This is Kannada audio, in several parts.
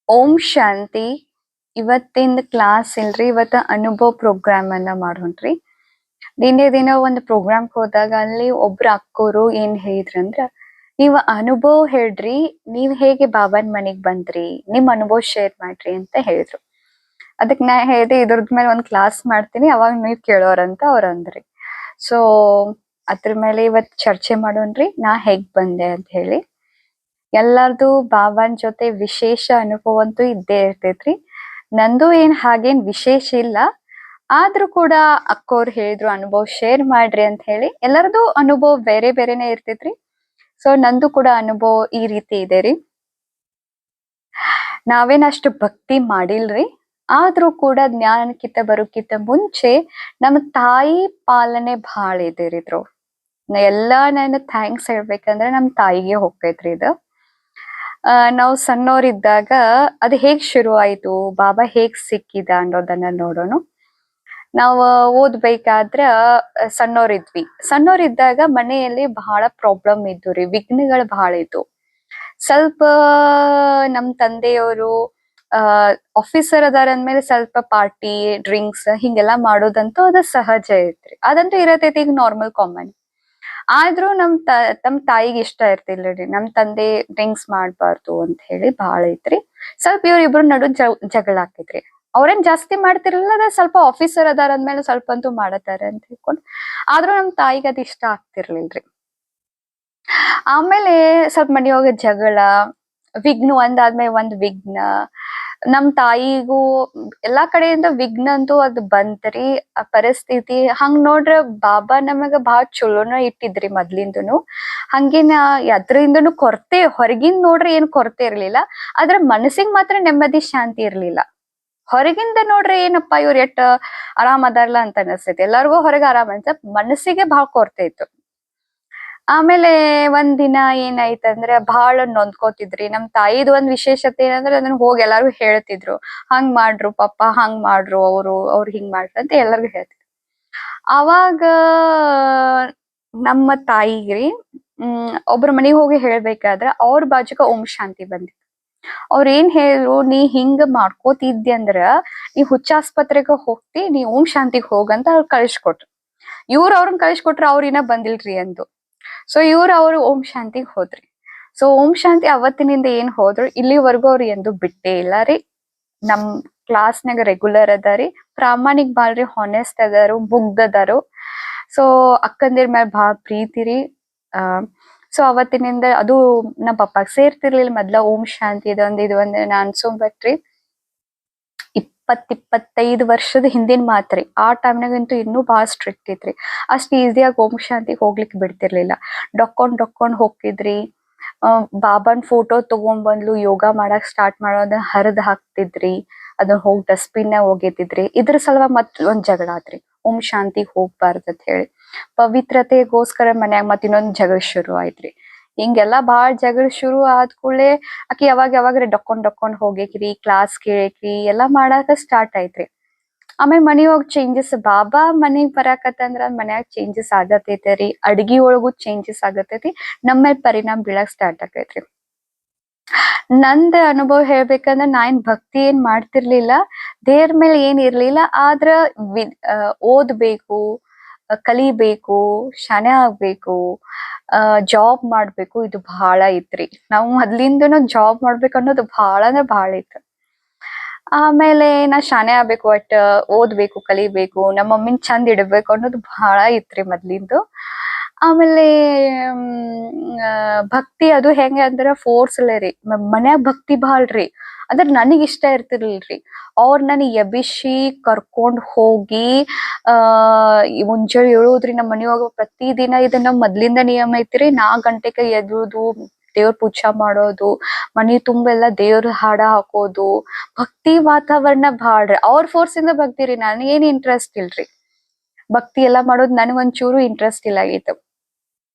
ಓಂ ಶಾಂತಿ. ಇವತ್ತಿಂದ ಕ್ಲಾಸ್ ಇಲ್ರಿ, ಇವತ್ತ ಅನುಭವ ಪ್ರೋಗ್ರಾಮ್ ಅನ್ನ ಮಾಡೋಣ್ರಿ. ದಿನೇ ದಿನ ಒಂದು ಪ್ರೋಗ್ರಾಮ್ ಹೋದಾಗ ಅಲ್ಲಿ ಒಬ್ರು ಅಕ್ಕೋರು ಏನ್ ಹೇಳಿದ್ರಂದ್ರ, ನೀವ್ ಅನುಭವ ಹೇಳ್ರಿ, ನೀವ್ ಹೇಗೆ ಬಾಬಾನ್ ಮನೆಗ್ ಬಂದ್ರಿ, ನಿಮ್ ಅನುಭವ ಶೇರ್ ಮಾಡ್ರಿ ಅಂತ ಹೇಳಿದ್ರು. ಅದಕ್ ನಾ ಹೇಳ್ದೆ ಇದ್ರದ್ ಮೇಲೆ ಒಂದ್ ಕ್ಲಾಸ್ ಮಾಡ್ತೀನಿ, ಅವಾಗ ನೀವ್ ಕೇಳೋರಂತ ಅವ್ರ ಅಂದ್ರಿ. ಸೊ ಅದ್ರ ಮೇಲೆ ಇವತ್ ಚರ್ಚೆ ಮಾಡೋಣ್ರಿ, ನಾ ಹೇಗ್ ಬಂದೆ ಅಂತ ಹೇಳಿ. ಎಲ್ಲಾರ್ದು ಬಾಬಾನ್ ಜೊತೆ ವಿಶೇಷ ಅನುಭವ ಅಂತೂ ಇದ್ದೇ ಇರ್ತೈತ್ರಿ. ನಂದು ಏನ್ ಹಾಗೇನ್ ವಿಶೇಷ ಇಲ್ಲ, ಆದ್ರೂ ಕೂಡ ಅಕ್ಕೋರ್ ಹೇಳಿದ್ರು ಅನುಭವ ಶೇರ್ ಮಾಡ್ರಿ ಅಂತ ಹೇಳಿ. ಎಲ್ಲರದು ಅನುಭವ ಬೇರೆ ಬೇರೆನೆ ಇರ್ತೈತ್ರಿ. ಸೊ ನಂದು ಕೂಡ ಅನುಭವ ಈ ರೀತಿ ಇದೆ ರೀ. ನಾವೇನಷ್ಟು ಭಕ್ತಿ ಮಾಡಿಲ್ರಿ, ಆದ್ರೂ ಕೂಡ ಜ್ಞಾನಕ್ಕಿಂತ ಬರೋಕ್ಕಿಂತ ಮುಂಚೆ ನಮ್ಮ ತಾಯಿ ಪಾಲನೆ ಭಾಳ ಇದೆ ರೀ ಇದ್ರು. ಎಲ್ಲಾ ನಾನು ಥ್ಯಾಂಕ್ಸ್ ಹೇಳ್ಬೇಕಂದ್ರೆ ನಮ್ ತಾಯಿಗೆ ಹೋಗ್ತೈತ್ರಿ ಇದು. ನಾವು ಸಣ್ಣವರಿದ್ದಾಗ ಅದು ಹೇಗ್ ಶುರು ಆಯ್ತು, ಬಾಬಾ ಹೇಗ್ ಸಿಕ್ಕಿದ ಅನ್ನೋದನ್ನ ನೋಡೋಣ. ನಾವು ಓದ್ಬೇಕಾದ್ರ ಸಣ್ಣವರಿದ್ದಾಗ ಮನೆಯಲ್ಲಿ ಬಹಳ ಪ್ರಾಬ್ಲಮ್ ಇದ್ದು ರೀ, ವಿಘ್ನಗಳು ಬಹಳ ಇದ್ದು. ಸ್ವಲ್ಪ ನಮ್ ತಂದೆಯವರು ಆಫೀಸರ್ ಅದಾರ ಅಂದ್ಮೇಲೆ ಸ್ವಲ್ಪ ಪಾರ್ಟಿ ಡ್ರಿಂಕ್ಸ್ ಹಿಂಗೆಲ್ಲಾ ಮಾಡೋದಂತೂ ಅದು ಸಹಜ ಐತ್ರಿ, ಅದಂತೂ ಇರತೈತಿ, ಈಗ ನಾರ್ಮಲ್ ಕಾಮನ್. ಆದ್ರೂ ನಮ್ ತಾಯಿಗೆ ಇಷ್ಟ ಇರ್ತಿಲ್ರಿ, ನಮ್ ತಂದೆ ಡ್ರಿಂಕ್ಸ್ ಮಾಡ್ಬಾರ್ದು ಅಂತ ಹೇಳಿ ಬಾಳ ಐತ್ರಿ. ಸ್ವಲ್ಪ ಇವ್ರಿಬ್ರು ನಡು ಜಗಳ ಆಕೈತ್ರಿ. ಅವ್ರೇನ್ ಜಾಸ್ತಿ ಮಾಡ್ತಿರ್ಲಿಲ್ಲ, ಅದ ಸ್ವಲ್ಪ ಆಫೀಸರ್ ಅದಾರ ಅಂದ್ಮೇಲೆ ಸ್ವಲ್ಪ ಅಂತೂ ಮಾಡತಾರ ಅಂತ ಹೇಳ್ಕೊಂಡು. ಆದ್ರೂ ನಮ್ ತಾಯಿಗೆ ಅದ್ ಇಷ್ಟ ಆಗ್ತಿರ್ಲಿಲ್ರಿ. ಆಮೇಲೆ ಸ್ವಲ್ಪ ಮನೆಯೊಳಗ ಜಗಳ, ವಿಘ್ನ ಒಂದಾದ್ಮೇಲೆ ಒಂದ್ ವಿಘ್ನ. ನಮ್ ತಾಯಿಗೂ ಎಲ್ಲಾ ಕಡೆಯಿಂದ ವಿಘ್ನ ಅಂತೂ ಅದ್ ಬಂತ್ರಿ. ಆ ಪರಿಸ್ಥಿತಿ ಹಂಗ್ ನೋಡ್ರ ಬಾಬಾ ನಮಗ ಬಾಳ ಚಲೋನ ಇಟ್ಟಿದ್ರಿ ಮೊದ್ಲಿಂದನು. ಹಂಗೇನ ಅದ್ರಿಂದನು ಕೊರತೆ, ಹೊರಗಿಂದ ನೋಡ್ರಿ ಏನ್ ಕೊರತೆ ಇರ್ಲಿಲ್ಲ, ಆದ್ರ ಮನಸ್ಸಿಗೆ ಮಾತ್ರ ನೆಮ್ಮದಿ ಶಾಂತಿ ಇರ್ಲಿಲ್ಲ. ಹೊರಗಿಂದ ನೋಡ್ರಿ ಏನಪ್ಪಾ ಇವ್ರ ಎಷ್ಟ್ ಆರಾಮ್ ಅದಾರಲ್ಲ ಅಂತ ಅನಿಸ್ತೈತಿ, ಎಲ್ಲಾರ್ಗು ಹೊರಗೆ ಆರಾಮ್ ಅನ್ಸ, ಮನಸ್ಸಿಗೆ ಬಾಳ ಕೊರತೆ ಇತ್ತು. ಆಮೇಲೆ ಒಂದ್ ದಿನ ಏನಾಯ್ತಂದ್ರ ಬಹಳ ನೊಂದ್ಕೋತಿದ್ರಿ. ನಮ್ ತಾಯಿದ್ ಒಂದ್ ವಿಶೇಷತೆ ಏನಂದ್ರೆ ಅದನ್ನ ಹೋಗಿ ಎಲ್ಲಾರು ಹೇಳ್ತಿದ್ರು, ಹಂಗ್ ಮಾಡ್ರು ಪಪ್ಪ, ಹಂಗ್ ಮಾಡ್ರು ಅವ್ರು ಹಿಂಗ್ ಮಾಡ್ರು ಅಂತ ಎಲ್ಲರಿಗೂ ಹೇಳ್ತಿದ್ರು. ಅವಾಗ ನಮ್ಮ ತಾಯಿಗ್ರಿ ಒಬ್ರ ಮನೆಗೆ ಹೋಗಿ ಹೇಳ್ಬೇಕಾದ್ರ ಅವ್ರ ಬಾಜುಕ ಓಂ ಶಾಂತಿ ಬಂದಿತ್ತು. ಅವ್ರ ಏನ್ ಹೇಳಿದ್ರು, ನೀ ಹಿಂಗ ಮಾಡ್ಕೋತಿದ್ದಿ ಅಂದ್ರ ನೀ ಹುಚ್ಚಾಸ್ಪತ್ರೆಗೆ ಹೋಗ್ತಿ, ನೀ ಓಂ ಶಾಂತಿಗ್ ಹೋಗಂತ ಅವ್ರು ಕಳಿಸ್ಕೊಟ್ರು. ಅವ್ರನ್ನ ಕಳಿಸ್ಕೊಟ್ರ ಅವ್ರ ಇನ್ನ ಬಂದಿಲ್ರಿ ಅಂದು. ಸೊ ಅವ್ರು ಓಂ ಶಾಂತಿಗ್ ಹೋದ್ರಿ. ಸೊ ಓಂ ಶಾಂತಿ ಅವತ್ತಿನಿಂದ ಏನ್ ಹೋದ್ರು, ಇಲ್ಲಿವರೆಗೂ ಅವ್ರು ಎಂದು ಬಿಟ್ಟೇ ಇಲ್ಲ ರೀ. ನಮ್ ಕ್ಲಾಸ್ನಾಗ ರೆಗ್ಯುಲರ್ ಅದಾರಿ, ಪ್ರಾಮಾಣಿಕ್ ಬಾಳ್ರಿ, ಹಾನೆಸ್ಟ್ ಅದಾರು, ಮುಗ್ಧ ಅದಾರು. ಸೊ ಅಕ್ಕಂದಿರ್ ಮೇಲೆ ಬಾಳ ಪ್ರೀತಿ ರೀ. ಸೊ ಅವತ್ತಿನಿಂದ ಅದು ನಮ್ಮ ಪಪ್ಪಾಗ್ ಸೇರ್ತಿರ್ಲಿಲ್ಲ ಮೊದ್ಲ ಓಂ ಶಾಂತಿ ಇದೊಂದು ನಾನ್ ಅನ್ಸೋಬಟ್ರಿ 25 ವರ್ಷದ ಹಿಂದಿನ ಮಾತ್ರಿ. ಆ ಟೈಮ್ನಾಗಂತೂ ಇನ್ನೂ ಬಾಳ ಸ್ಟ್ರಿಕ್ಟ್ ಇತ್ರಿ. ಅಷ್ಟ್ ಈಸಿಯಾಗಿ ಓಂ ಶಾಂತಿಗ್ ಹೋಗ್ಲಿಕ್ಕೆ ಬಿಡ್ತಿರ್ಲಿಲ್ಲ. ಡೊಕ್ಕೊಂಡ್ ಹೋಗ್ತಿದ್ರಿ. ಬಾಬಾನ್ ಫೋಟೋ ತಗೊಂಡ್ಬಂದ್ಲು ಯೋಗ ಮಾಡಕ್ ಸ್ಟಾರ್ಟ್ ಮಾಡೋದನ್ನ ಹರಿದ್ ಹಾಕ್ತಿದ್ರಿ, ಅದನ್ನ ಹೋಗಿ ಡಸ್ಟ್ಬಿನ್ ಒಗಿತಿದ್ರಿ. ಇದ್ರ ಸಲುವಾಗಿ ಮತ್ ಒಂದ್ ಜಗಳ ಆತ್ರಿ, ಓಂ ಶಾಂತಿಗ್ ಹೋಗ್ಬಾರ್ದು ಅಂತ ಹೇಳಿ. ಪವಿತ್ರತೆಗೋಸ್ಕರ ಮನ್ಯಾಗ ಮತ್ ಇನ್ನೊಂದ್ ಜಗಳ ಶುರು ಆಯ್ತ್ರಿ. ಹಿಂಗೆಲ್ಲಾ ಬಾಳ ಜಗಳ ಶುರು ಆದ್ ಕೂಡ್ಲೆ ಆಕಿ ಯಾವಾಗ್ರೆ ಡೊಕ್ಕೊಂಡ್ ಹೋಗೇಕ್ರಿ, ಕ್ಲಾಸ್ ಕೇಳೇಕ್ರಿ, ಎಲ್ಲಾ ಮಾಡಾಕ ಸ್ಟಾರ್ಟ್ ಆಯ್ತ್ರಿ. ಆಮೇಲೆ ಮನಿಯೊಳಗ್ ಚೇಂಜಸ್, ಬಾಬಾ ಮನಿಗ್ ಬರಾಕತ್ತಂದ್ರ ಮನ್ಯಾಗ ಚೇಂಜಸ್ ಆಗತೈತಿ. ಅಡ್ಗಿ ಒಳಗು ಚೇಂಜಸ್ ಆಗತೈತಿ, ನಮ್ಮೇಲ್ ಪರಿಣಾಮ ಬೀಳಕ್ ಸ್ಟಾರ್ಟ್ ಆಕೈತ್ರಿ. ನಂದ್ ಅನುಭವ ಹೇಳ್ಬೇಕಂದ್ರ ನಾ ಏನ್ ಭಕ್ತಿ ಏನ್ ಮಾಡ್ತಿರ್ಲಿಲ್ಲ, ದೇವ್ರ ಮೇಲೆ ಏನ್ ಇರ್ಲಿಲ್ಲ. ಆದ್ರ ಓದ್ಬೇಕು, ಕಲಿಬೇಕು, ಶಾನೆ ಆಗ್ಬೇಕು, ಜಾಬ್ ಮಾಡ್ಬೇಕು, ಇದು ಬಹಳ ಇತ್ರಿ. ನಾವ್ ಮೊದ್ಲಿಂದನು ಜಾಬ್ ಮಾಡ್ಬೇಕು ಅನ್ನೋದು ಬಹಳ ಅಂದ್ರೆ ಬಹಳ ಇತ್ತು. ಆಮೇಲೆ ನಾ ಶಾನೆ ಆಗ್ಬೇಕು, ಒಟ್ಟ ಓದ್ಬೇಕು, ಕಲಿಬೇಕು, ನಮ್ಮ ಮಮ್ಮಿನ್ ಚಂದ ಇಡ್ಬೇಕು ಅನ್ನೋದು ಬಹಳ ಇತ್ರಿ ಮೊದ್ಲಿಂದು. ಆಮೇಲೆ ಭಕ್ತಿ ಅದು ಹೆಂಗ ಅಂದ್ರ ಫೋರ್ಸ್ ಅಲ್ಲೇ ರೀ. ಮನ್ಯಾಗ ಭಕ್ತಿ ಬಾಳ್ರಿ, ಅದ್ರ ನನಗ್ ಇಷ್ಟ ಇರ್ತಿರ್ಲಿಲ್ರಿ. ಅವ್ರ ನನಗ್ ಎಬಿಸಿ ಕರ್ಕೊಂಡ್ ಹೋಗಿ ಮುಂಜಾನೆ ಏಳುದ್ರಿ. ನಮ್ಮ ಮನಿಯೊಳಗ ಪ್ರತಿ ದಿನ ಇದನ್ನ ಮೊದ್ಲಿಂದ ನಿಯಮ ಐತಿರಿ. 4 ಗಂಟೆಗೆ ಎದ್ರುದು, ದೇವ್ರ ಪೂಜಾ ಮಾಡೋದು, ಮನಿ ತುಂಬೆಲ್ಲ ದೇವ್ರ ಹಾಡ ಹಾಕೋದು, ಭಕ್ತಿ ವಾತಾವರಣ ಬಾಳ್ರಿ. ಅವ್ರ ಫೋರ್ಸ್ ಇಂದ ಭಕ್ತಿ ರೀ, ನನಗೇನ್ ಇಂಟ್ರೆಸ್ಟ್ ಇಲ್ರಿ. ಭಕ್ತಿ ಎಲ್ಲಾ ಮಾಡೋದು ನನಗ್ ಒಂಚೂರು ಇಂಟ್ರೆಸ್ಟ್ ಇಲ್ಲ ಆಗಿತ್ತು.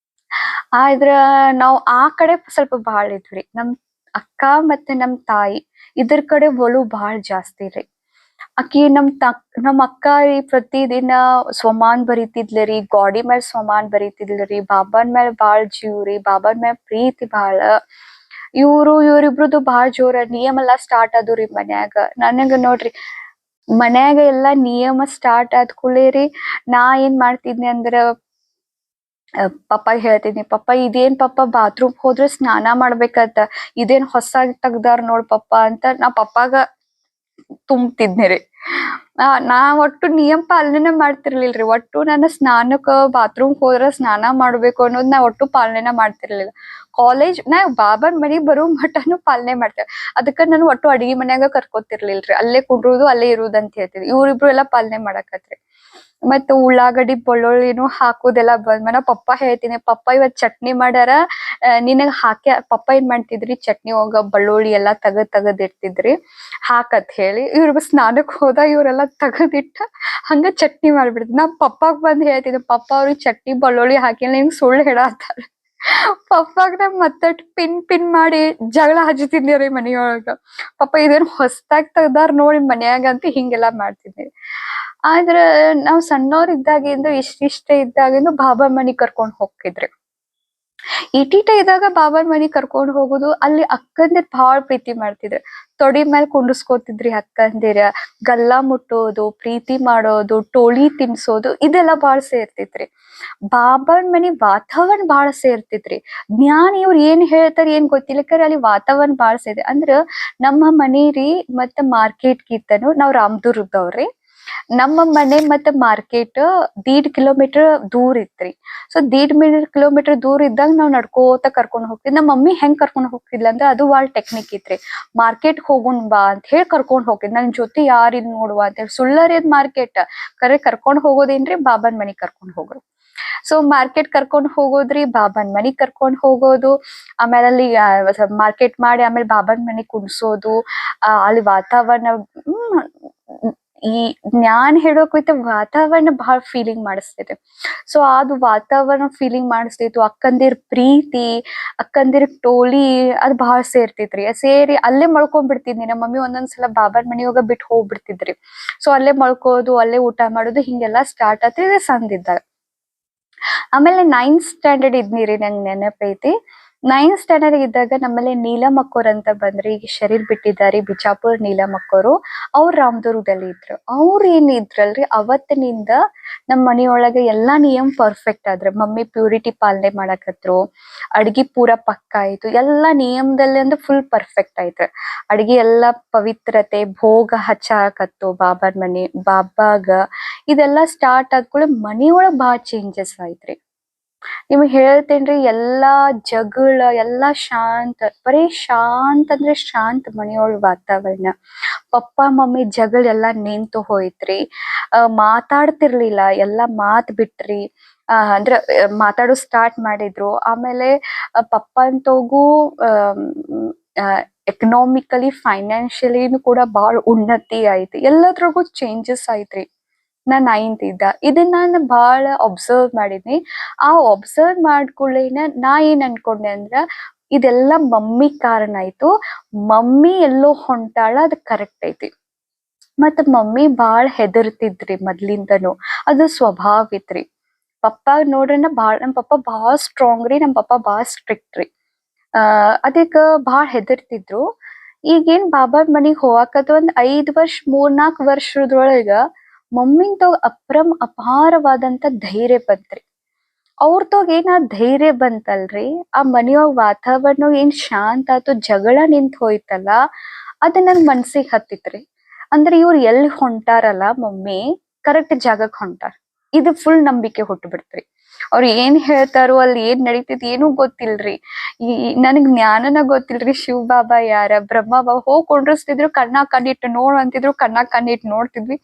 ಆದ್ರ ನಾವ್ ಆ ಕಡೆ ಸ್ವಲ್ಪ ಬಾಳ ಇದ್ವಿ. ನಮ್ ಅಕ್ಕ ಮತ್ತೆ ನಮ್ ತಾಯಿ ಇದ್ರ ಕಡೆ ಒಲವು ಬಾಳ ಜಾಸ್ತಿ ರೀ. ಆಕಿ ನಮ್ ಅಕ್ಕ ರೀ ಪ್ರತಿ ದಿನ ಸ್ವಮಾನ್ ಬರಿತಿದ್ಲರಿ, ಗಾಡಿ ಮೇಲೆ ಸ್ವಮಾನ್ ಬರಿತಿದ್ಲರಿ, ಬಾಬಾನ್ ಮೇಲೆ ಬಾಳ ಜೀವ್ರಿ, ಬಾಬಾನ್ ಮೇಲೆ ಪ್ರೀತಿ ಬಾಳ. ಇವ್ರಿಬ್ರದ್ದು ಬಾಳ ಜೋರ ನಿಯಮ ಎಲ್ಲಾ ಸ್ಟಾರ್ಟ್ ಆದ್ರಿ ಮನ್ಯಾಗ. ನನಗ ನೋಡ್ರಿ ಮನ್ಯಾಗ ಎಲ್ಲಾ ನಿಯಮ ಸ್ಟಾರ್ಟ್ ಆದ್ ಕೂಡಲೇ ರೀ ನಾ ಏನ್ ಮಾಡ್ತಿದ್ನಿ ಅಂದ್ರ ಪಪ್ಪಾಗ ಹೇಳ್ತಿದ್ನಿ, ಪಪ್ಪ ಇದೇನ್ ಪಪ್ಪ ಬಾತ್ರೂಮ್ ಹೋದ್ರೆ ಸ್ನಾನ ಮಾಡ್ಬೇಕಂತ, ಇದೇನ್ ಹೊಸಾಗಿ ತೆಗ್ದಾರ ನೋಡ್ ಪಪ್ಪ ಅಂತ ನಾ ಪಪ್ಪಾಗ ತುಂಬ್ತಿದ್ನಿ ರೀ. ನಾ ಒಟ್ಟು ನಿಯಮ ಪಾಲನೆ ಮಾಡ್ತಿರ್ಲಿಲ್ರಿ. ಒಟ್ಟು ನಾನು ಸ್ನಾನಕ್ಕ ಬಾತ್ರೂಮ್ ಹೋದ್ರ ಸ್ನಾನ ಮಾಡ್ಬೇಕು ಅನ್ನೋದ್ ನಾ ಒಟ್ಟು ಪಾಲನೆ ಮಾಡ್ತಿರ್ಲಿಲ್ಲ. ನಾ ಬಾಬಾನ್ ಮನಿಗ್ ಬರೋ ಮಟನು ಪಾಲನೆ ಮಾಡ್ತೇವೆ. ಅದಕ್ಕ ನಾನು ಒಟ್ಟು ಅಡಿಗೆ ಮನ್ಯಾಗ ಕರ್ಕೋತಿರ್ಲಿಲ್ರಿ. ಅಲ್ಲೇ ಕುಡ್ರುದು ಅಲ್ಲೇ ಇರುದು ಅಂತ ಹೇಳ್ತಿದ್ವಿ. ಇವ್ರಿಬ್ರು ಎಲ್ಲಾ ಪಾಲನೆ ಮಾಡಕತ್ರಿ. ಮತ್ತ ಉಳ್ಳಾಗಡ್ಡಿ ಬೆಳ್ಳುಳ್ಳಿನು ಹಾಕುದೆಲ್ಲಾ ಬಂದ್ ನಾ ಪಪ್ಪ ಹೇಳ್ತೀನಿ, ಪಪ್ಪ ಇವತ್ ಚಟ್ನಿ ಮಾಡ್ಯಾರ ನಿನಗ್ ಹಾಕಿ ಪಪ್ಪ ಏನ್ ಮಾಡ್ತಿದ್ರಿ ಚಟ್ನಿ ಒಳಗ ಬೆಳ್ಳುಳ್ಳಿ ಎಲ್ಲಾ ತಗದ್ ಇಡ್ತಿದ್ರಿ ಹಾಕತ್ ಹೇಳಿ. ಇವ್ರ ಸ್ನಾನಕ್ ಹೋದಾಗ ಇವ್ರೆಲ್ಲಾ ತಗದಿಟ್ಟ ಹಂಗ ಚಟ್ನಿ ಮಾಡ್ಬಿಡ್ತಿದ್. ನಾ ಪಪ್ಪಾಗ್ ಬಂದ್ ಹೇಳ್ತಿದ್ದೆ, ಪಪ್ಪ ಅವ್ರಿಗೆ ಚಟ್ನಿ ಬೆಳ್ಳುಳ್ಳಿ ಹಾಕಿಲ್ಲ ನಿಂಗ್ ಸುಳ್ಳು ಹೇಳತ್ತಾರ. ಪಪ್ಪಾಗ ನಾ ಮತ್ತಟ್ ಪಿನ್ ಮಾಡಿ ಜಗಳ ಹಚ್ತಿದ್ನಿ ರೀ ಮನಿಯೊಳಗ. ಪಪ್ಪ ಇದೇನ್ ಹೊಸ್ದಾಗ್ ತೆಗ್ದಾರ್ ನೋಡಿ ಮನ್ಯಾಗ ಅಂತ ಹಿಂಗೆಲ್ಲಾ ಮಾಡ್ತಿದ್ನಿ. ಆದ್ರ ನಾವ್ ಸಣ್ಣವ್ರ ಇದ್ದಾಗಿಂದ ಇಷ್ಟ ಇದ್ದಾಗಿಂದ ಬಾಬಾನ್ ಮನಿಗ್ ಕರ್ಕೊಂಡ್ ಹೋಗ್ತಿದ್ರಿ. ಇಟಿಟ ಇದ್ದಾಗ ಬಾಬಾನ್ ಮನಿಗ್ ಕರ್ಕೊಂಡ್ ಹೋಗುದು, ಅಲ್ಲಿ ಅಕ್ಕಂದಿರ್ ಬಾಳ ಪ್ರೀತಿ ಮಾಡ್ತಿದ್ರು. ತೊಡಿ ಮ್ಯಾಲ್ ಕುಂಡ್ರಸ್ಕೋತಿದ್ರಿ ಅಕ್ಕಂದಿರ, ಗಲ್ಲಾ ಮುಟ್ಟೋದು, ಪ್ರೀತಿ ಮಾಡೋದು, ಟೋಳಿ ತಿನ್ಸೋದು ಇದೆಲ್ಲಾ ಬಾಳ ಸೇರ್ತಿತ್ರಿ. ಬಾಬಾನ್ ಮನಿ ವಾತಾವರಣ ಬಾಳ ಸೇರ್ತಿತ್ರಿ. ಜ್ಞಾನ ಇವ್ರ ಏನ್ ಹೇಳ್ತಾರ ಏನ್ ಗೊತ್ತಿಲ್ಲ ಕರೆ ಅಲ್ಲಿ ವಾತಾವರಣ ಬಾಳ ಸೇರಿ ಅಂದ್ರ ನಮ್ಮ ಮನಿ ರೀ ಮತ್ತ ಮಾರ್ಕೆಟ್ ಕಿತ್ತನು ನಾವ್ ರಾಮದುರ್ಗದವ್ರಿ. ನಮ್ಮ ಮನೆ ಮತ್ತ ಮಾರ್ಕೆಟ್ 1.5 ಕಿಲೋಮೀಟರ್ ದೂರ ಇತ್ರಿ. ಸೊ 1.5 ಕಿಲೋಮೀಟರ್ ದೂರ ಇದ್ದಾಗ ನಾವ್ ನಡ್ಕೋತ ಕರ್ಕೊಂಡ್ ಹೋಗ್ತಿದ್. ನಮ್ಮ ಮಮ್ಮಿ ಹೆಂಗ್ ಕರ್ಕೊಂಡ್ ಹೋಗ್ತಿದ್ಲ ಅಂದ್ರ ಅದು ಬಾಳ ಟೆಕ್ನಿಕ್ ಇತ್ರಿ. ಮಾರ್ಕೆಟ್ ಹೋಗುನ್ ಬಾ ಅಂತ ಹೇಳಿ ಕರ್ಕೊಂಡ್ ಹೋಗಿದ್. ನನ್ ಜೊತೆ ಯಾರಿದ್ ನೋಡುವ ಅಂತ ಹೇಳಿ ಸುಳ್ಳರಿದ್ ಮಾರ್ಕೆಟ್ ಕರೆ ಕರ್ಕೊಂಡ್ ಹೋಗೋದೇನ್ರಿ ಬಾಬಾನ್ ಮನಿಗ್ ಕರ್ಕೊಂಡ್ ಹೋಗೋದು. ಸೊ ಮಾರ್ಕೆಟ್ ಕರ್ಕೊಂಡ್ ಹೋಗೋದ್ರಿ, ಬಾಬಾನ್ ಮನಿಗ್ ಕರ್ಕೊಂಡ್ ಹೋಗೋದು, ಆಮೇಲೆ ಅಲ್ಲಿ ಮಾರ್ಕೆಟ್ ಮಾಡಿ ಆಮೇಲೆ ಬಾಬಾನ್ ಮನಿಗ್ ಕುಣ್ಸೋದು. ಅಲ್ಲಿ ವಾತಾವರಣ ಈ ಜ್ಞಾನ್ ಹೇಳೋಕೈತ ವಾತಾವರಣ ಬಹಳ ಫೀಲಿಂಗ್ ಮಾಡಿಸ್ತೈತೆ. ಸೊ ಅದು ವಾತಾವರಣ ಫೀಲಿಂಗ್ ಮಾಡಿಸ್ತಿತ್ತು. ಅಕ್ಕಂದಿರ್ ಪ್ರೀತಿ, ಅಕ್ಕಂದಿರ್ ಟೋಳಿ ಅದ್ ಬಹಳ ಸೇರ್ತಿತ್ರಿ. ಸೇರಿ ಅಲ್ಲೇ ಮಳ್ಕೊಂಡ್ ಬಿಡ್ತಿದ್ನಿ. ನಮ್ಮ ಮಮ್ಮಿ ಒಂದೊಂದ್ಸಲ ಬಾಬಾನ್ ಮನಿಯೊಳಗ ಬಿಟ್ಟು ಹೋಗ್ಬಿಡ್ತಿದ್ರಿ. ಸೊ ಅಲ್ಲೇ ಮಳ್ಕೋದು, ಅಲ್ಲೇ ಊಟ ಮಾಡೋದು ಹಿಂಗೆಲ್ಲಾ ಸ್ಟಾರ್ಟ್ ಆತ್ರಿ ಸಣ್ಣದಿದ್ದಾಗ. ಆಮೇಲೆ 9th ಸ್ಟ್ಯಾಂಡರ್ಡ್ ಇದ್ನಿರಿ, ನಂಗ್ ನೆನಪೈತಿ. 9th ಸ್ಟ್ಯಾಂಡರ್ಡ್ ಇದ್ದಾಗ ನಮ್ಮಲ್ಲಿ ನೀಲಮ್ ಅಕ್ಕೋರ್ ಅಂತ ಬಂದ್ರಿ. ಈಗ ಶರೀರ್ ಬಿಟ್ಟಿದ್ದಾರೆ, ಬಿಜಾಪುರ್ ನೀಲಮ್ ಅಕ್ಕೋರು. ಅವ್ರು ರಾಮದುರ್ಗದಲ್ಲಿ ಇದ್ರು. ಅವ್ರ ಏನ್ ಇದ್ರಲ್ರಿ ಅವತ್ತಿನಿಂದ ನಮ್ ಮನಿಯೊಳಗೆ ಎಲ್ಲಾ ನಿಯಮ್ ಪರ್ಫೆಕ್ಟ್ ಆದ್ರ. ಮಮ್ಮಿ ಪ್ಯೂರಿಟಿ ಪಾಲನೆ ಮಾಡಕತ್ರು, ಅಡ್ಗಿ ಪೂರಾ ಪಕ್ಕ ಆಯ್ತು, ಎಲ್ಲಾ ನಿಯಮದಲ್ಲಿ ಅಂದ್ರೆ ಫುಲ್ ಪರ್ಫೆಕ್ಟ್ ಆಯ್ತು. ಅಡ್ಗಿ ಎಲ್ಲಾ ಪವಿತ್ರತೆ ಭೋಗ ಹಚ್ಚಾಕತ್ತು ಬಾಬಾಗ. ಇದೆಲ್ಲಾ ಸ್ಟಾರ್ಟ್ ಆದ್ಕೂಳೆ ಮನಿಯೊಳಗ್ ಬಾಳ ಚೇಂಜಸ್ ಆಯ್ತ್ರಿ. ನಿಮಗ್ ಹೇಳ್ತೇನ್ರಿ ಎಲ್ಲಾ ಜಗಳ ಎಲ್ಲಾ ಶಾಂತ, ಬರೀ ಶಾಂತ ಅಂದ್ರೆ ಶಾಂತ ಮನಿಯೊಳಗ್ ವಾತಾವರಣ. ಪಪ್ಪ ಮಮ್ಮಿ ಜಗಳ ಎಲ್ಲಾ ನಿಂತು ಹೋಯ್ತ್ರಿ. ಮಾತಾಡ್ತಿರ್ಲಿಲ್ಲ, ಎಲ್ಲಾ ಮಾತ್ ಬಿಟ್ರಿ. ಅಂದ್ರ ಮಾತಾಡೋ ಸ್ಟಾರ್ಟ್ ಮಾಡಿದ್ರು. ಆಮೇಲೆ ಪಪ್ಪಂತೋಗೂ ಎಕನಾಮಿಕಲಿ ಫೈನಾನ್ಷಿಯಲಿನು ಕೂಡ ಬಾಳ ಉನ್ನತಿ ಆಯ್ತು. ಎಲ್ಲದ್ರಾಗೂ ಚೇಂಜಸ್ ಆಯ್ತ್ರಿ. ನಾ 9th ಇದ್ದ ಇದನ್ನ ನಾನು ಬಾಳ ಒಬ್ಸರ್ವ್ ಮಾಡಿದ್ನಿ. ಆ ಒಬ್ಸರ್ವ್ ಮಾಡ್ಕೊಳ್ಳೇನ ನಾ ಏನ್ ಅನ್ಕೊಂಡೆ ಅಂದ್ರ ಇದೆಲ್ಲಾ ಮಮ್ಮಿ ಕಾರಣ ಆಯ್ತು. ಮಮ್ಮಿ ಎಲ್ಲೋ ಹೊಂಟಾಳ ಅದ್ ಕರೆಕ್ಟ್ ಐತಿ. ಮತ್ ಮಮ್ಮಿ ಬಾಳ್ ಹೆದರ್ತಿದ್ರಿ ಮೊದ್ಲಿಂದನು, ಅದು ಸ್ವಭಾವ ಇತ್ರಿ. ಪಪ್ಪ ನೋಡ್ರಿ ನಮ್ ಪಪ್ಪ ಬಾಳ ಸ್ಟ್ರಾಂಗ್ ರೀ, ನಮ್ ಪಪ್ಪ ಬಾಳ ಸ್ಟ್ರಿಕ್ಟ್ ರೀ. ಅದಕ್ಕ ಬಾಳ್ ಹೆದರ್ತಿದ್ರು. ಈಗೇನ್ ಬಾಬಾರ್ ಮನಿಗ್ ಹೋಗಾಕತ್ ಒಂದ್ 5 ವರ್ಷ 3-4 ವರ್ಷದೊಳಗ ಮಮ್ಮಿಂತಾವ್ ಅಪಾರವಾದಂತ ಧೈರ್ಯ ಬಂತ್ರಿ. ಅವ್ರತಾಗ ಏನ್ ಆ ಧೈರ್ಯ ಬಂತಲ್ರಿ, ಆ ಮನಿಯೊಳಗ್ ವಾತಾವರಣ ಏನ್ ಶಾಂತ ಆತು, ಜಗಳ ನಿಂತ್ ಹೋಯ್ತಲ್ಲ, ಅದ್ ನನ್ ಮನ್ಸಿಗ್ ಹತ್ತಿತ್ರಿ. ಅಂದ್ರೆ ಇವ್ರು ಎಲ್ಲಿ ಹೊಂಟಾರಲ್ಲ ಮಮ್ಮಿ ಕರೆಕ್ಟ್ ಜಾಗಕ್ ಹೊಂಟಾರ. ಇದು ಫುಲ್ ನಂಬಿಕೆ ಹುಟ್ಟು ಬಿಡ್ತ್ರಿ. ಅವ್ರ ಏನ್ ಹೇಳ್ತಾರೋ ಅಲ್ಲಿ ಏನ್ ನಡೀತೈತಿ ಏನೂ ಗೊತ್ತಿಲ್ರಿ. ನನಗ್ ಜ್ಞಾನನ ಗೊತ್ತಿಲ್ರಿ. ಶಿವ್ ಬಾಬಾ ಯಾರ, ಬ್ರಹ್ಮ ಬಾಬಾ ಹೋಗ್ ಕುಂಡ್ರಸ್ತಿದ್ರು, ಕಣ್ಣಾಗ್ ಕಣ್ಣಿಟ್ಟು ನೋಡ್ ಅಂತಿದ್ರು, ಕಣ್ಣಾಗ್ ಕಣ್ಣಿಟ್ಟು ನೋಡ್ತಿದ್ವಿ.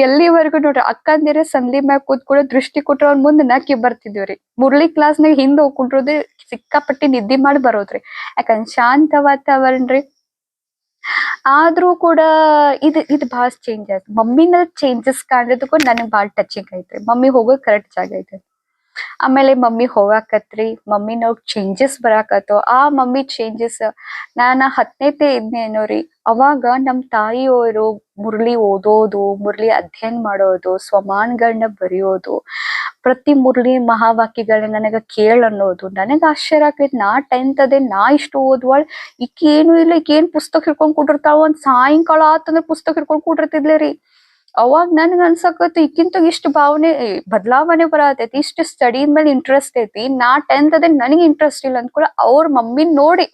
ಎಲ್ಲಿವರೆಗೂ ನೋಡ್ರಿ ಅಕ್ಕಂದಿರ ಸಂದ್ಲಿ ಮ್ಯಾಗ ಕೂತ್ಕೊಳ್ಳೋ ದೃಷ್ಟಿ ಕೊಟ್ರ ಅವ್ರ ಮುಂದ್ ನಕ್ಕಿ ಬರ್ತಿದ್ವಿ. ಮುರ್ಳಿ ಕ್ಲಾಸ್ನಾಗ ಹಿಂದ್ ಹೋಗ್ ಕುಂಡ್ರೋದು, ಸಿಕ್ಕಾಪಟ್ಟಿ ನಿದ್ದಿ ಮಾಡಿ ಬರೋದ್ರಿ. ಯಾಕಂದ್ರ ಶಾಂತ ವಾತಾವರಣ ರೀ. ಆದ್ರೂ ಕೂಡ ಇದು ಬಾಳ ಚೇಂಜ್ ಆಯ್ತು. ಮಮ್ಮಿನಲ್ಲಿ ಚೇಂಜಸ್ ಕಾಣಿದಕ್ಕೂ ನನಗ್ ಬಾಳ ಟಚಿಂಗ್ ಐತ್ರಿ. ಮಮ್ಮಿ ಹೋಗೋದ್ ಕರೆಕ್ಟ್ ಜಾಗ ಐತೆ. ಆಮೇಲೆ ಮಮ್ಮಿ ಹೋಗಾಕತ್ರಿ, ಮಮ್ಮಿನೊಳಗ್ ಚೇಂಜಸ್ ಬರಾಕತ್ತು. ಆ ಮಮ್ಮಿ ಚೇಂಜಸ್ ನಾನ 10ನೇತೆ ಇದ್ನೇನೋ ರೀ, ಅವಾಗ ನಮ್ ತಾಯಿಯವರು ಮುರ್ಳಿ ಓದೋದು, ಮುರ್ಳಿ ಅಧ್ಯಯನ ಮಾಡೋದು, ಸ್ವಮಾನ್ಗಳನ್ನ ಬರೆಯೋದು, ಪ್ರತಿ ಮುರಳಿ ಮಹಾವಾಕ್ಯಗಳನ್ನ ನನಗ ಕೇಳ ಅನ್ನೋದು. ನನಗ ಆಶ್ಚರ್ಯ ಆಕೈತಿ. ನಾ 10th ಅದೇ, ನಾ ಇಷ್ಟು ಓದ್ವಾಳ್, ಈಕಿ ಏನು ಇಲ್ಲ, ಈಕಿ ಏನ್ ಪುಸ್ತಕ ಹಿಡ್ಕೊಂಡ್ ಕೂಡಿರ್ತಾಳ. ಒಂದ್ ಸಾಯಂಕಾಲ ಆತಂದ್ರ ಪುಸ್ತಕ ಹಿಡ್ಕೊಂಡ್ ಕೂಡಿರ್ತಿದ್ಲೆ ರೀ. ಅವಾಗ ನನ್ಗ ಅನ್ಸಕತ್ ಈಕಿಂತ ಇಷ್ಟು ಭಾವನೆ ಬದಲಾವಣೆ ಬರತೈತಿ, ಇಷ್ಟು ಸ್ಟಡಿ ಮೇಲೆ ಇಂಟ್ರೆಸ್ಟ್ ಐತಿ. ನಾ 10th ಅದೇ, ನನಗೆ ಇಂಟ್ರೆಸ್ಟ್ ಇಲ್ಲ ಅಂದ್ಕೂಡ ಅವ್ರ ಮಮ್ಮಿನ್ ನೋಡಿ,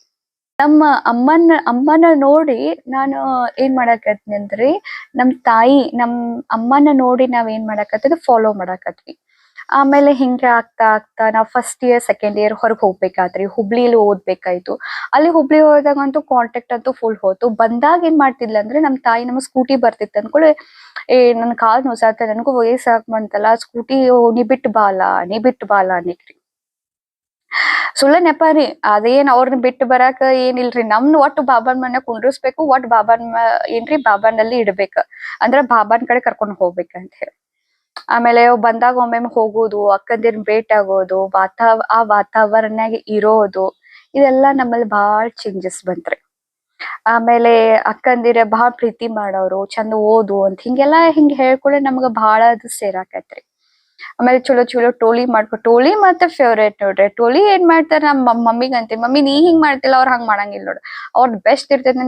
ನಮ್ಮ ಅಮ್ಮನ ನೋಡಿ ನಾನು ಏನ್ ಮಾಡಾಕತ್ನಿ ಅಂದ್ರಿ, ನಮ್ ತಾಯಿ ನಮ್ ಅಮ್ಮನ ನೋಡಿ ನಾವ್ ಏನ್ ಮಾಡಾಕತ್ತೀವಿ, ಫಾಲೋ ಮಾಡಾಕತ್ವಿ. ಆಮೇಲೆ ಹಿಂಗೆ ಆಗ್ತಾ ಆಗ್ತಾ ನಾವ್ ಫಸ್ಟ್ ಇಯರ್ ಸೆಕೆಂಡ್ ಇಯರ್ ಹೊರಗೆ ಹೋಗ್ಬೇಕಾದ್ರಿ, ಹುಬ್ಳಿಲಿ ಓದ್ಬೇಕಾಯ್ತು. ಅಲ್ಲಿ ಹುಬ್ಳಿ ಹೋದಾಗಂತೂ ಕಾಂಟ್ಯಾಕ್ಟ್ ಅಂತೂ ಫುಲ್ ಹೋತು. ಬಂದಾಗ ಏನ್ ಮಾಡ್ತಿದ್ಲ ಅಂದ್ರೆ, ನಮ್ ತಾಯಿ ನಮ್ಮ ಸ್ಕೂಟಿ ಬರ್ತಿತ್ತು ಅನ್ಕೊಳ್ಳಿ, ನನ್ ಕಾಲ್ ನೋಸಾತ, ನನಗೂ ವಯಸ್ಸಾಗ್ ಬಂತಲ್ಲ, ಸ್ಕೂಟಿ ನೀ ಬಿಟ್ಟು ಬಾಲ ಅನ್ನಿಕ್ರಿ. ಸುಳ್ಳ ನೆಪ ರೀ. ಅದೇನ್ ಅವ್ರನ್ನ ಬಿಟ್ಟು ಬರಾಕ ಏನಿಲ್ರಿ, ನಮ್ನ ಒಟ್ಟು ಬಾಬಾನ್ ಮನ್ಯಾಗ ಕುಂಡ್ರಿಸ್ಬೇಕು, ಒಟ್ಟು ಏನ್ರಿ ಬಾಬಾನಲ್ಲಿ ಇಡ್ಬೇಕ, ಅಂದ್ರ ಬಾಬಾನ್ ಕಡೆ ಕರ್ಕೊಂಡ್ ಹೋಗ್ಬೇಕಂತ ಹೇಳಿ. ಆಮೇಲೆ ಬಂದಾಗ ಒಮ್ಮೊಮ್ಮೆ ಹೋಗೋದು, ಅಕ್ಕಂದಿರ್ ಭೇಟಿ ಆಗೋದು, ಆ ವಾತಾವರಣಾಗ ಇರೋದು, ಇದೆಲ್ಲಾ ನಮ್ಮಲ್ಲಿ ಬಾಳ್ ಚೇಂಜಸ್ ಬಂತ್ರಿ. ಆಮೇಲೆ ಅಕ್ಕಂದಿರ ಬಹಳ ಪ್ರೀತಿ ಮಾಡೋರು, ಚಂದ ಓದು ಅಂತ ಹಿಂಗೆಲ್ಲಾ ಹಿಂಗ್ ಹೇಳ್ಕೊಳ್ಳಿ, ನಮ್ಗ ಬಹಳ ಅದು ಸೇರಾಕತ್ರಿ. ಆಮೇಲೆ ಚಲೋ ಟೋಳಿ ಮತ್ತೆ ಫೇವ್ರೇಟ್ ನೋಡ್ರಿ. ಟೋಳಿ ಏನ್ ಮಾಡ್ತಾರ, ನಮ್ಮ ಮಮ್ಮಿಗ್ ಅಂತೀವಿ, ಮಮ್ಮಿ ನೀ ಹಿಂಗ್ ಮಾಡ್ತಿಲ್ಲ, ಅವ್ರ ಹಂಗ್ ಮಾಡಂಗಿಲ್ಲ ನೋಡು, ಅವ್ರದ್ ಬೆಸ್ಟ್ ಇರ್ತೈತಿ,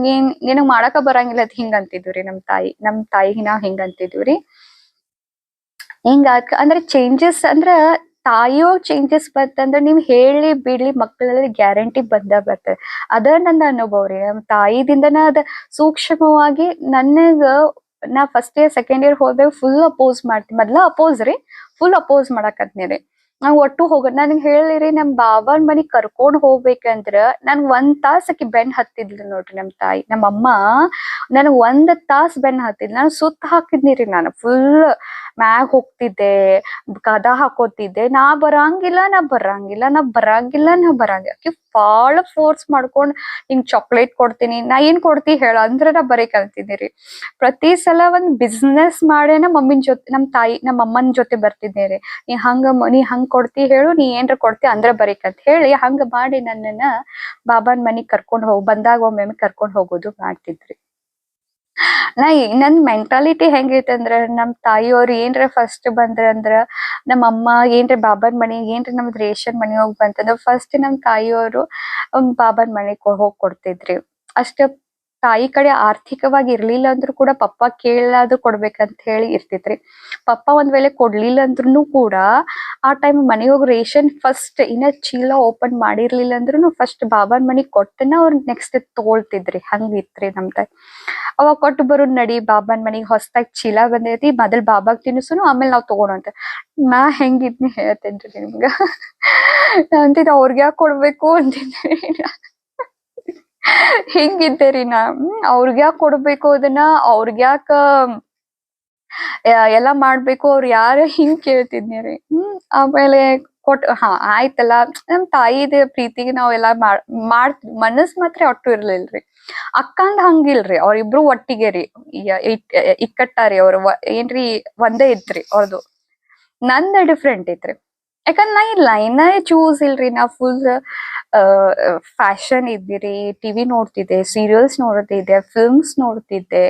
ನಿನಗ್ ಮಾಡಾಕ ಬರಂಗಿಲ್ಲ ಅದ್ ಹಿಂಗ್ ಅಂತಿದ್ವಿ ನಮ್ ತಾಯಿಗೆ ನಾವ್ ಹಿಂಗ್ ಅಂತಿದ್ವಿ. ಹಿಂಗ ಅಂದ್ರೆ ಚೇಂಜಸ್ ಅಂದ್ರ ತಾಯಿಯೊಳಗ್ ಚೇಂಜಸ್ ಬಂತಂದ್ರ ನೀವ್ ಹೇಳಿ ಬಿಡ್ಲಿ ಮಕ್ಕಳಲ್ಲಿ ಗ್ಯಾರಂಟಿ ಬರ್ತದೆ. ಅದ ನನ್ನ ಅನುಭವ ರೀ. ನಮ್ ತಾಯಿದಿಂದನ ಅದ ಸೂಕ್ಷ್ಮವಾಗಿ ನನಗ, ನಾ ಫಸ್ಟ್ ಇಯರ್ ಸೆಕೆಂಡ್ ಇಯರ್ ಹೋದಾಗ ಫುಲ್ ಅಪೋಸ್ ಮಾಡ್ತೀನಿ. ಮೊದ್ಲ ಅಪೋಸ್ ರೀ, ಫುಲ್ ಅಪೋಸ್ ಮಾಡಾಕತ್ನಿ. ನಾವ್ ಒಟ್ಟು ನನ್ಗ್ ಹೇಳಿರಿ, ನಮ್ ಬಾಬಾನ್ ಮನಿಗ್ ಕರ್ಕೊಂಡ್ ಹೋಗ್ಬೇಕಂದ್ರ ನನ್ 1 ತಾಸ್ ಆಕಿ ಬೆನ್ ಹತ್ತಿದ್ಲು ನೋಡ್ರಿ. ನಮ್ ತಾಯಿ, ನಮ್ಮ ಅಮ್ಮ ನನಗ್ 1 ತಾಸ್ ಬೆನ್ ಹತ್ತಿದ್ಲು. ನಾನು ಸುತ್ತ ಹಾಕಿದ್ನಿರಿ, ನಾನು ಫುಲ್ ಮ್ಯಾಗ್ ಹೋಗ್ತಿದ್ದೆ, ಕದ ಹಾಕೋತಿದ್ದೆ, ನಾ ಬರಂಗಿಲ್ಲ. ಆಕಿ ಬಾಳ ಫೋರ್ಸ್ ಮಾಡ್ಕೊಂಡ್, ಹಿಂಗ್ ಚಾಕ್ಲೇಟ್ ಕೊಡ್ತೀನಿ, ನಾ ಏನ್ ಕೊಡ್ತಿ ಹೇಳ ಅಂದ್ರ ನಾ ಬರೀ ಕಲ್ತಿದ್ದೀರಿ. ಪ್ರತಿ ಸಲ ಒಂದ್ ಬಿಸ್ನೆಸ್ ಮಾಡೇನ ಮಮ್ಮಿನ ಜೊತೆ, ನಮ್ಮ ಅಮ್ಮನ ಜೊತೆ ಬರ್ತಿದ್ದೇರಿ. ನೀ ಹಂಗ್ ಕೊಡ್ತಿ ಹೇಳು, ನೀ ಏನ್ರ ಕೊಡ್ತಿ ಅಂದ್ರ ಬರೀಕಂತ ಹೇಳಿ, ಹಂಗ ಮಾಡಿ ನನ್ನನ್ನ ಬಾಬಾನ್ ಮನಿಗ್ ಬಂದಾಗ ಒಮ್ಮೊಮ್ಮೆ ಕರ್ಕೊಂಡ್ ಹೋಗೋದು ಮಾಡ್ತಿದ್ರಿ. ನನ್ ಮೆಂಟಾಲಿಟಿ ಹೆಂಗೈತೆ ಅಂದ್ರ, ನಮ್ ತಾಯಿಯವ್ರು ಏನ್ರ ಫಸ್ಟ್ ಬಂದ್ರ ನಮ್ಮ ಅಮ್ಮ ಏನ್ರ ಬಾಬಾನ್ ಮನಿಗ್ ಏನ್ರ ನಮ್ದ್ ರೇಷನ್ ಮನಿ ಹೋಗ್ ಬಂತಂದ್ರ ಫಸ್ಟ್ ನಮ್ ತಾಯಿಯವರು ಬಾಬಾನ್ ಮನಿಗ್ ಹೋಗ್ ಕೊಡ್ತಿದ್ರಿ. ಅಷ್ಟ ತಾಯಿ ಕಡೆ ಆರ್ಥಿಕವಾಗಿ ಇರ್ಲಿಲ್ಲ ಅಂದ್ರೂ ಕೂಡ ಪಪ್ಪ ಕೇಳಾದ್ರೂ ಕೊಡ್ಬೇಕಂತ ಹೇಳಿ ಇರ್ತಿತ್ರಿ. ಪಪ್ಪ ಒಂದ್ ವೇಳೆ ಕೊಡ್ಲಿಲ್ಲ ಅಂದ್ರೂ ಕೂಡ ಆ ಟೈಮ್ ಮನೆಗೆ ಹೋಗಿ ರೇಷನ್ ಫಸ್ಟ್ ಇನ್ನ ಚೀಲ ಓಪನ್ ಮಾಡಿರ್ಲಿಲ್ಲ ಅಂದ್ರೂ ಫಸ್ಟ್ ಬಾಬಾನ್ ಮನಿಗ್ ಕೊಟ್ಟನ ಅವ್ರ ನೆಕ್ಸ್ಟ್ ತಗೊಳ್ತಿದ್ರಿ. ಹಂಗಿತ್ರಿ ನಮ್ ತಾಯಿ. ಅವಾಗ ಕೊಟ್ಟು ಬರೋದ್ ನಡಿ ಬಾಬಾನ್ ಮನಿಗ್, ಹೊಸದಾಗಿ ಚೀಲ ಬಂದೈತಿ, ಮೊದಲ್ ಬಾಬಾಗ್ ತಿನ್ಸುನು, ಆಮೇಲೆ ನಾವ್ ತಗೋಣಂತ. ನಾ ಹೆಂಗಿದ್ನಿ ಹೇಳ್ತೇನ್ರಿ ನಿಮ್ಗ. ಅಂತಿದ್ ಅವ್ರಿಗೆ ಯಾಕೆ ಕೊಡ್ಬೇಕು ಅಂತಿದ್ರಿ. ಹಿಂಗಿದ್ದೇರಿ ನಾ. ಅವ್ರಿಗೆ ಯಾಕೆ ಕೊಡ್ಬೇಕು ಅದನ್ನ, ಅವ್ರಿಗೆ ಯಾಕ ಎಲ್ಲಾ ಮಾಡ್ಬೇಕು, ಅವ್ರು ಯಾರ ಹಿಂಗ್ ಕೇಳ್ತಿದ್ನಿ. ಆಮೇಲೆ ಆಯ್ತಲ್ಲ, ನಮ್ ತಾಯಿದ ಪ್ರೀತಿಗೆ ನಾವೆಲ್ಲಾ ಮನಸ್ ಮಾತ್ರ ಒಟ್ಟು ಇರ್ಲಿಲ್ರಿ. ಅಕ್ಕಂದ್ ಹಂಗಿಲ್ರಿ, ಅವ್ರಿಬ್ರು ಒಟ್ಟಿಗೆ ರೀ, ಇಕ್ಕಟ್ಟಾರಿ. ಅವ್ರ ಏನ್ರಿ ಒಂದೇ ಇತ್ರಿ ಅವ್ರದು. ನಂದ ಡಿಫ್ರೆಂಟ್ ಐತ್ರಿ. ಯಾಕಂದ್ರ ನಾ ಈ ಲೈನ್ ಚೂಸ್ ಇಲ್ರಿ. ನಾ ಫುಲ್ ಫ್ಯಾಷನ್ ಇದ್ದೀರಿ, ಟಿವಿ ನೋಡ್ತಿದ್ದೆ, ಸೀರಿಯಲ್ಸ್ ನೋಡ್ತಿದ್ದೆ, ಫಿಲ್ಮ್ಸ್ ನೋಡ್ತಿದ್ದೆ.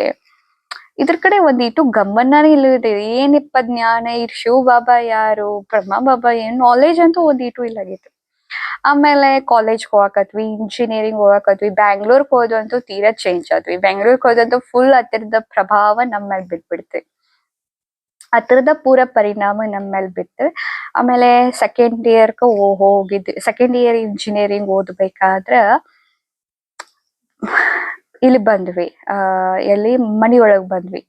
ಇದ್ರ ಕಡೆ ಒಂದಿಟ್ಟು ಗಮನನೇ ಇಲ್ಲದೆ, ಏನಿಪ್ಪ ಜ್ಞಾನ, ಈ ಶಿವ್ ಬಾಬಾ ಯಾರು, ಬ್ರಹ್ಮ ಬಾಬಾ ಏನ್ ನಾಲೆಜ್ ಅಂತೂ ಒಂದಿಟ್ಟು ಇಲ್ಲಾಗಿತ್ತು. ಆಮೇಲೆ ಕಾಲೇಜ್ ಹೋಗಾಕತ್ವಿ, ಇಂಜಿನಿಯರಿಂಗ್ ಹೋಗಾಕತ್ವಿ, ಬ್ಯಾಂಗ್ಳೂರ್ಗ್ ಹೋದಂತೂ ತೀರಾ ಚೇಂಜ್ ಆದ್ವಿ. ಬ್ಯಾಂಗ್ಳೂರ್ಗ್ ಹೋದಂತೂ ಫುಲ್ ಅದರದ ಪ್ರಭಾವ ನಮ್ಮ ಮೇಲೆ ಬಿದ್ಬಿಡ್ತು. ಅದರದ ಪೂರ ಪರಿಣಾಮ ನಮ್ಮ ಮೇಲೆ ಬಿತ್ತು. ಆಮೇಲೆ ಸೆಕೆಂಡ್ ಇಯರ್ ಇಂಜಿನಿಯರಿಂಗ್ ಓದ್ಬೇಕಾದ್ರ ಇಲ್ಲಿ ಬಂದ್ವಿ, ಎಲ್ಲಿ ಮನಿಯೊಳಗ್ ಬಂದ್ವಿ.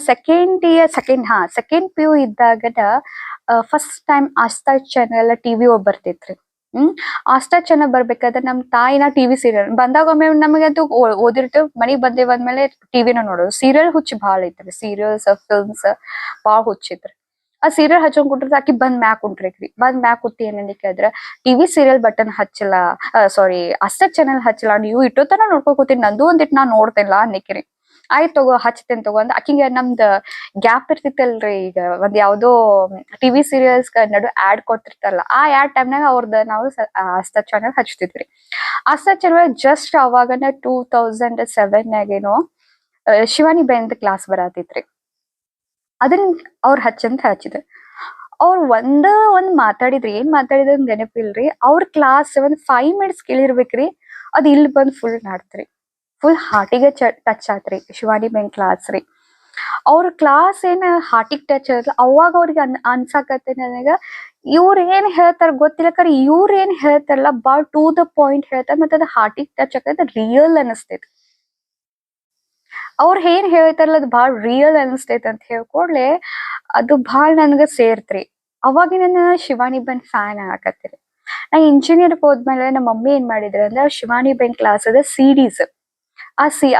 ಸೆಕೆಂಡ್ PU ಇದ್ದಾಗ first time Aastha channel TV ಬರ್ತಿತ್ರಿ. ಆಸ್ಥಾ ಚಾನೆಲ್ ಬರ್ಬೇಕಾದ್ರೆ ನಮ್ ತಾಯಿನ ಟಿವಿ ಸೀರಿಯಲ್ ಬಂದಾಗ ಒಮ್ಮೆ ನಮಗಂತೂ ಓದಿರ್ತೇವ್, ಮನಿಗ್ ಬಂದೇವಂದ್ಮೇಲೆ ಟಿವಿನ ನೋಡೋದು. ಸೀರಿಯಲ್ ಹುಚ್ಚ ಬಾಳ ಐತ್ರಿ, ಸೀರಿಯಲ್ಸ್ ಫಿಲ್ಮ್ಸ್ ಬಾಳ ಹುಚ್ಚಿತ್ರಿ. ಆ ಸೀರಿಯಲ್ ಹಚ್ಕೊಂಡ್ ಕುಂಟ್ರ ಆಕಿ ಬಂದ್ ಮ್ಯಾಕ್ ಕುಂಟ್ರಿಕ್ರಿ. ಬಂದ್ ಮ್ಯಾಕ್ ಕುಂತಿ ಏನಂದಿಕ್ಕಾದ್ರ, ಟಿವಿ ಸೀರಿಯಲ್ ಬಟನ್ ಹಚ್ಚಲ್ಲ, ಸಾರಿ ಆಸ್ಥಾ ಚಾನೆಲ್ ಹಚ್ಚಲ್ಲ, ನೀವು ಇಟ್ಟೋತನ ನೋಡ್ಕೋತೀನಿ, ನಂದು ಒಂದಿಟ್ ನಾ ನೋಡ್ತೇನಲ್ಲ ಅನ್ನಿಕ್ರಿ. ಆಯ್ತ್ ತಗೋ ಹಚ್ತೇನ್ ತಗೋ ಅಂದ್ ಆಕಿಗೆ ನಮ್ದ್ ಗ್ಯಾಪ್ ಇರ್ತಿತ್ತಲ್ರಿ. ಈಗ ಒಂದ್ ಯಾವ್ದೋ ಟಿವಿ ಸೀರಿಯಲ್ಸ್ ನಡು ಆಡ್ ಕೊಡ್ತಿರ್ತಾರಲ್ಲ, ಆ ಆಡ್ ಟೈಮ್ನಾಗ ಅವ್ರದ್ದು ನಾವು ಆಸ್ಥಾ ಚಾನೆಲ್ ಹಚ್ತಿದ್ವಿ. ಆಸ್ಥಾ ಚಾನೆಲ್ ಜಸ್ಟ್ ಅವಾಗನ 2007 ಶಿವಾನಿ ಬೆಂದ್ ಕ್ಲಾಸ್ ಬರತೈತ್ರಿ. ಅದನ್ನ ಅವ್ರ ಹಚ್ಚಿದ್ರು. ಅವ್ರು ಒಂದ್ ಮಾತಾಡಿದ್ರಿ, ಏನ್ ಮಾತಾಡಿದ್ರ ನೆನಪಿಲ್ರಿ. ಅವ್ರ ಕ್ಲಾಸ್ ಒಂದ್ 5 ಮಿನಿಟ್ಸ್ ಕೇಳಿರ್ಬೇಕ್ರಿ, ಅದ್ ಇಲ್ಲಿ ಬಂದ್ ಫುಲ್ ನಾಡ್ತ್ರಿ. ಫುಲ್ ಹಾರ್ಟಿಗೆ ಟಚ್ ಆತ್ರಿ ಶಿವಾನಿ ಬೆನ್ ಕ್ಲಾಸ್ ರೀ. ಅವ್ರ ಕ್ಲಾಸ್ ಏನ್ ಹಾರ್ಟಿಗೆ ಟಚ್ ಆದ್ಲ, ಅವಾಗ ಅವ್ರಿಗೆ ಅನ್ಸಾಕತ್ತೆ ನನಗ ಇವ್ರ ಏನ್ ಹೇಳ್ತಾರ ಗೊತ್ತಿಲ್ಲ, ಕರೆ ಇವ್ರ ಏನ್ ಹೇಳ್ತಾರಲ್ಲ ಬಾಳ್ ಟು ದ ಪಾಯಿಂಟ್ ಹೇಳ್ತಾರ, ಮತ್ತೆ ಅದ್ ಹಾರ್ಟಿಗೆ ಟಚ್ ಆಗತ್ತೆ, ರಿಯಲ್ ಅನಸ್ತೈತಿ. ಅವ್ರ ಏನ್ ಹೇಳ್ತಾರಲ್ಲ ಅದು ಬಾಳ್ ರಿಯಲ್ ಅನಸ್ತೈತಿ ಅಂತ ಹೇಳ್ಕೊಡ್ಲೆ ಅದು ಬಾಳ್ ನನ್ಗ ಸೇರ್ತ್ರಿ. ಅವಾಗಿನ ನಾನು ಶಿವಾನಿ ಬೆನ್ ಫ್ಯಾನ್ ಆಗಕತ್ತೀರಿ. ನಾ ಇಂಜಿನಿಯರ್ ಹೋದ್ಮೇಲೆ ನಮ್ಮ ಮಮ್ಮಿ ಏನ್ ಮಾಡಿದ್ರ ಅಂದ್ರೆ ಶಿವಾನಿ ಬೆನ್ ಕ್ಲಾಸ್ ಅದ ಸಿಡೀಸ್,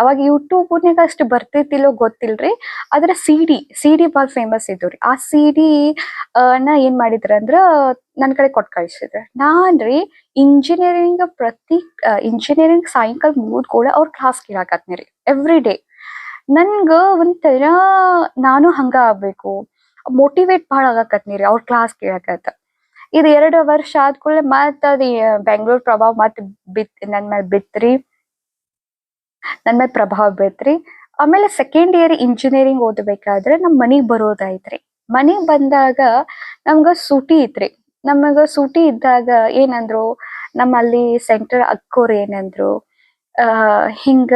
ಅವಾಗ ಯೂಟ್ಯೂಬ್ನಾಗ ಅಷ್ಟು ಬರ್ತೈತಿಲ್ಲೋ ಗೊತ್ತಿಲ್ರಿ, ಆದ್ರ ಸಿ ಡಿ ಬಾಳ್ ಫೇಮಸ್ ಇದ್ರಿ. ಆ ಸಿ.ಡಿ ನ ಏನ್ ಮಾಡಿದ್ರ ಅಂದ್ರ ನನ್ ಕಡೆ ಕೊಟ್ ಕಳ್ಸಿದ್ರ. ನಾನ್ರಿ ಇಂಜಿನಿಯರಿಂಗ್ ಸಾಯಂಕಾಲ ಮುಗಿದ್ ಕೂಡ ಅವ್ರ ಕ್ಲಾಸ್ ಕೇಳಾಕತ್ನಿರಿ ಎವ್ರಿ ಡೇ. ನನ್ಗ ಒಂಥರ ನಾನು ಹಂಗ ಆಗ್ಬೇಕು, ಮೋಟಿವೇಟ್ ಭಾಳ ಆಗಾಕತ್ನಿರಿ ಅವ್ರ ಕ್ಲಾಸ್ ಕೇಳಾಕತ್ತ. ಇದು 2 ವರ್ಷ ಆದ್ಕೂಡ್ಲೆ ಮತ್ ಅದ್ ಬೆಂಗ್ಳೂರ್ ಪ್ರಭಾವ ಮತ್ ನನ್ ಮೇಲೆ ಪ್ರಭಾವ ಬೀತ್ರಿ. ಆಮೇಲೆ ಸೆಕೆಂಡ್ ಇಯರ್ ಇಂಜಿನಿಯರಿಂಗ್ ಓದಬೇಕಾದ್ರೆ ನಮ್ ಮನಿಗ್ ಬರೋದಾಯ್ತ್ರಿ. ಮನಿಗ್ ಬಂದಾಗ ನಮ್ಗ ಸೂಟಿ ಇತ್ರಿ. ನಮಗ ಸೂಟಿ ಇದ್ದಾಗ ಏನಂದ್ರು, ನಮ್ಮಲ್ಲಿ ಸೆಂಟ್ರಲ್ ಅಕ್ಕೋರ್ ಏನಂದ್ರು, ಹಿಂಗ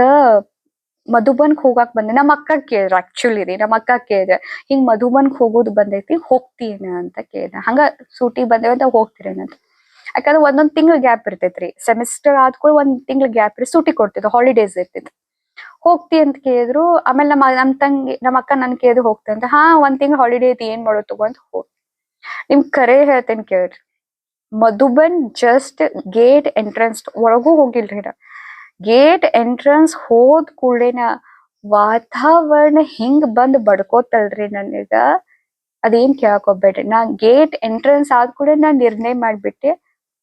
ಮಧುಬನ್ಗ್ ಹೋಗಾಕ್ ಬಂದೆ. ನಮ್ಮ ಅಕ್ಕ ಕೇಳ್ರ ಆಕ್ಚುಲಿ ರೀ, ನಮ್ಮ ಅಕ್ಕ ಕೇಳ್ದೆ ಹಿಂಗ್ ಮಧುಬನ್ಗ್ ಹೋಗೋದು ಬಂದೈತಿ, ಹೋಗ್ತೀನ ಅಂತ ಕೇಳ್ದ. ಹಂಗ ಸೂಟಿ ಬಂದೇವಂತ ಹೋಗ್ತೀರೇನಂತ. ಯಾಕಂದ್ರೆ ಒಂದೊಂದ್ ತಿಂಗ್ಳ ಗ್ಯಾಪ್ ಇರ್ತೈತ್ರಿ, ಸೆಮಿಸ್ಟರ್ ಆದ್ಕೂಡ ಒಂದ್ ತಿಂಗ್ಳ ಗ್ಯಾಪ್ ರೀ, ಸೂಟಿ ಕೊಡ್ತಿದ್ರು, ಹಾಲಿಡೇಸ್ ಇರ್ತಿತ್ತು. ಹೋಗ್ತಿ ಅಂತ ಕೇಳಿದ್ರು. ಆಮೇಲೆ ನಮ್ಮ ಅಕ್ಕ ನನ್ ಕೇಳಿದ್ರು ಹೋಗ್ತಿ ಅಂತ. ಹಾ, ಒಂದ್ ತಿಂಗ್ಳ ಹಾಲಿಡೇ ಐತಿ, ಏನ್ ಮಾಡೋದು ತಗೋ ಅಂತ ಹೋಗ್. ನಿಮ್ ಕರೆ ಹೇಳ್ತೇನೆ ಕೇಳ್ರಿ, ಮಧುಬನ್ ಜಸ್ಟ್ ಗೇಟ್ ಎಂಟ್ರೆನ್ಸ್ ಒಳಗೂ ಹೋಗಿಲ್ರಿ ನಾ. ಗೇಟ್ ಎಂಟ್ರೆನ್ಸ್ ಹೋದ್ ಕೂಡೇನ ವಾತಾವರಣ ಹಿಂಗ್ ಬಂದ್ ಬಡ್ಕೋತಲ್ರಿ ನನಗ, ಅದೇನ್ ಕೇಳಕ್ ಹೋಗ್ಬೇಡ್ರಿ. ನಾ ಗೇಟ್ ಎಂಟ್ರೆನ್ಸ್ ಆದ್ ಕೂಡ ನಾ ನಿರ್ಣಯ ಮಾಡ್ಬಿಟ್ಟೆ,